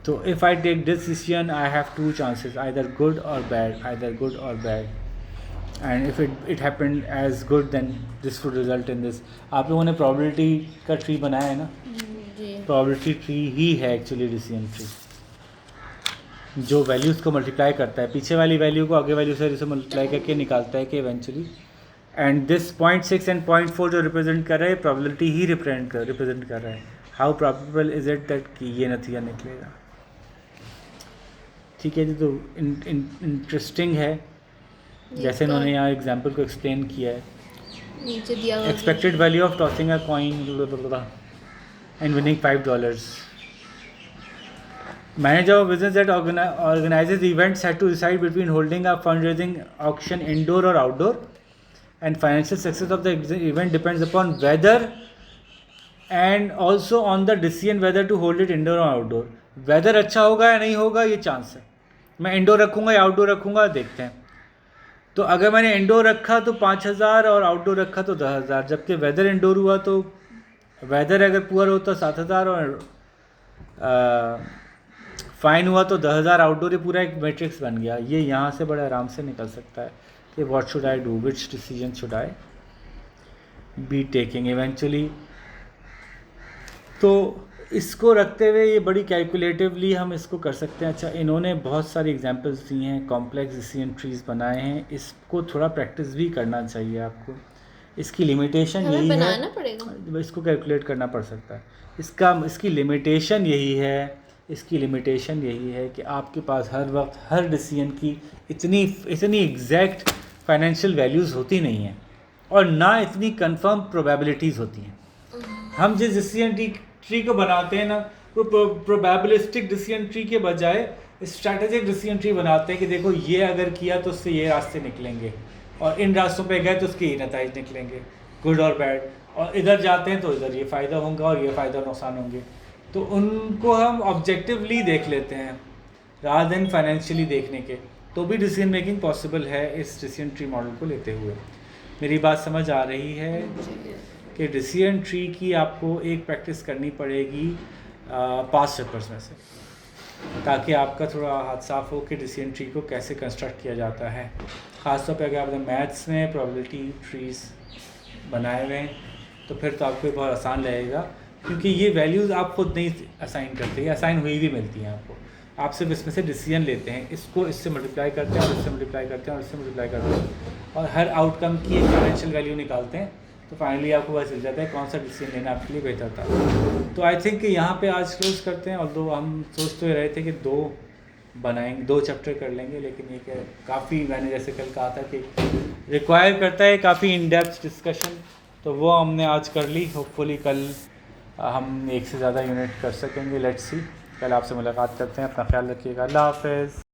तो if I take this decision I have 2 chances, either good or bad, and if it happened as good then this would result in this. आप लोगों ने probability का ट्री बनाया है ना, probability ट्री ही है एक्चुअली डिसीजन ट्री, जो values को मल्टीप्लाई करता है, पीछे वाली वैल्यू को आगे वैल्यू से मल्टीप्लाई करके निकालता है कि इवेंचुअली. एंड दिस 0.6 एंड 0.4 जो रिप्रेजेंट कर रहा है प्रोबेबिलिटी ही रिप्रेजेंट कर रहा है. How probable is it that कि ये नतीजा निकलेगा. ठीक है जी, तो इंटरेस्टिंग है जैसे इन्होंने यहाँ एग्जांपल को एक्सप्लेन किया है. नीचे दिया हुआ expected value of tossing a coin and winning $5. Manager of business that organizes events had to decide between holding a fundraising auction indoor or outdoor, and financial success of the event depends upon whether and also on the decision whether to hold it indoor or outdoor. Weather अच्छा होगा या नहीं होगा ये chance है, मैं indoor रखूँगा या आउटडोर रखूँगा देखते हैं. तो अगर मैंने इंडोर रखा तो 5,000 और आउटडोर रखा तो 10,000, जबकि वेदर इंडोर हुआ तो वेदर अगर पुअर होता 7,000 और फाइन हुआ तो 10,000 आउटडोर. ये पूरा एक मैट्रिक्स बन गया. ये यहाँ से बड़े आराम से निकल सकता है कि what should I do, which decision should I be taking eventually. तो इसको रखते हुए ये बड़ी कैलकुलेटिवली हम इसको कर सकते हैं. अच्छा, इन्होंने बहुत सारी एग्जांपल्स दी हैं, कॉम्प्लेक्स डिसीजन ट्रीज बनाए हैं, इसको थोड़ा प्रैक्टिस भी करना चाहिए आपको. इसकी लिमिटेशन यही बनाना पड़ेगा, इसको कैलकुलेट करना पड़ सकता है. इसकी लिमिटेशन यही है कि आपके पास हर वक्त हर डिसीजन की इतनी एग्जैक्ट फाइनेंशियल वैल्यूज़ होती नहीं हैं और ना इतनी कंफर्म प्रोबेबिलिटीज़ होती हैं. हम जिस डिसीजन ट्री को बनाते हैं ना, वो प्रोबेबिलिस्टिक डिसीजन ट्री के बजाय स्ट्रैटेजिक डिसीजन ट्री बनाते हैं कि देखो ये अगर किया तो उससे ये रास्ते निकलेंगे, और इन रास्तों पे गए तो उसके ये नतीजे निकलेंगे, गुड और बैड, और इधर जाते हैं तो इधर ये फ़ायदा होगा और ये फ़ायदा नुकसान होंगे. तो उनको हम ऑब्जेक्टिवली देख लेते हैं रादर देन फाइनेंशियली देखने के, तो भी डिसीजन मेकिंग पॉसिबल है इस डिसीजन ट्री मॉडल को लेते हुए. मेरी बात समझ आ रही है कि डिसीजन ट्री की आपको एक प्रैक्टिस करनी पड़ेगी पास्ट पेपर्स में से, ताकि आपका थोड़ा हाथ साफ हो कि डिसीजन ट्री को कैसे कंस्ट्रक्ट किया जाता है. ख़ासतौर पे अगर आपने मैथ्स में प्रोबेबिलिटी ट्रीज बनाए हुए हैं तो फिर तो आपको बहुत आसान रहेगा, क्योंकि ये वैल्यूज़ आप खुद नहीं असाइन करते, ये असाइन हुई भी मिलती हैं आपको. आप सिर्फ इसमें से डिसीजन लेते हैं, इसको इससे मल्टीप्लाई करते हैं और इससे मल्टीप्लाई करते हैं और इससे मल्टीप्लाई करते हैं, और हर आउटकम की एक फाइनेंशियल वैल्यू निकालते हैं. तो फाइनली आपको पता चल जाता है कौन सा डिसीजन लेना आपके लिए बेहतर था. तो आई थिंक कि यहाँ पे आज क्लोज करते हैं. ऑल्दो हम सोच तो रहे थे कि 2 चैप्टर कर लेंगे, लेकिन ये काफ़ी, मैंने जैसे कल कहा था कि रिक्वायर करता है काफ़ी इन डेप्थ डिस्कशन, तो वो हमने आज कर ली. होपफुली कल हम 1 से ज़्यादा यूनिट कर सकेंगे. Let's see. कल आपसे मुलाकात करते हैं. अपना ख्याल रखिएगा. अल्लाह हाफ़िज़.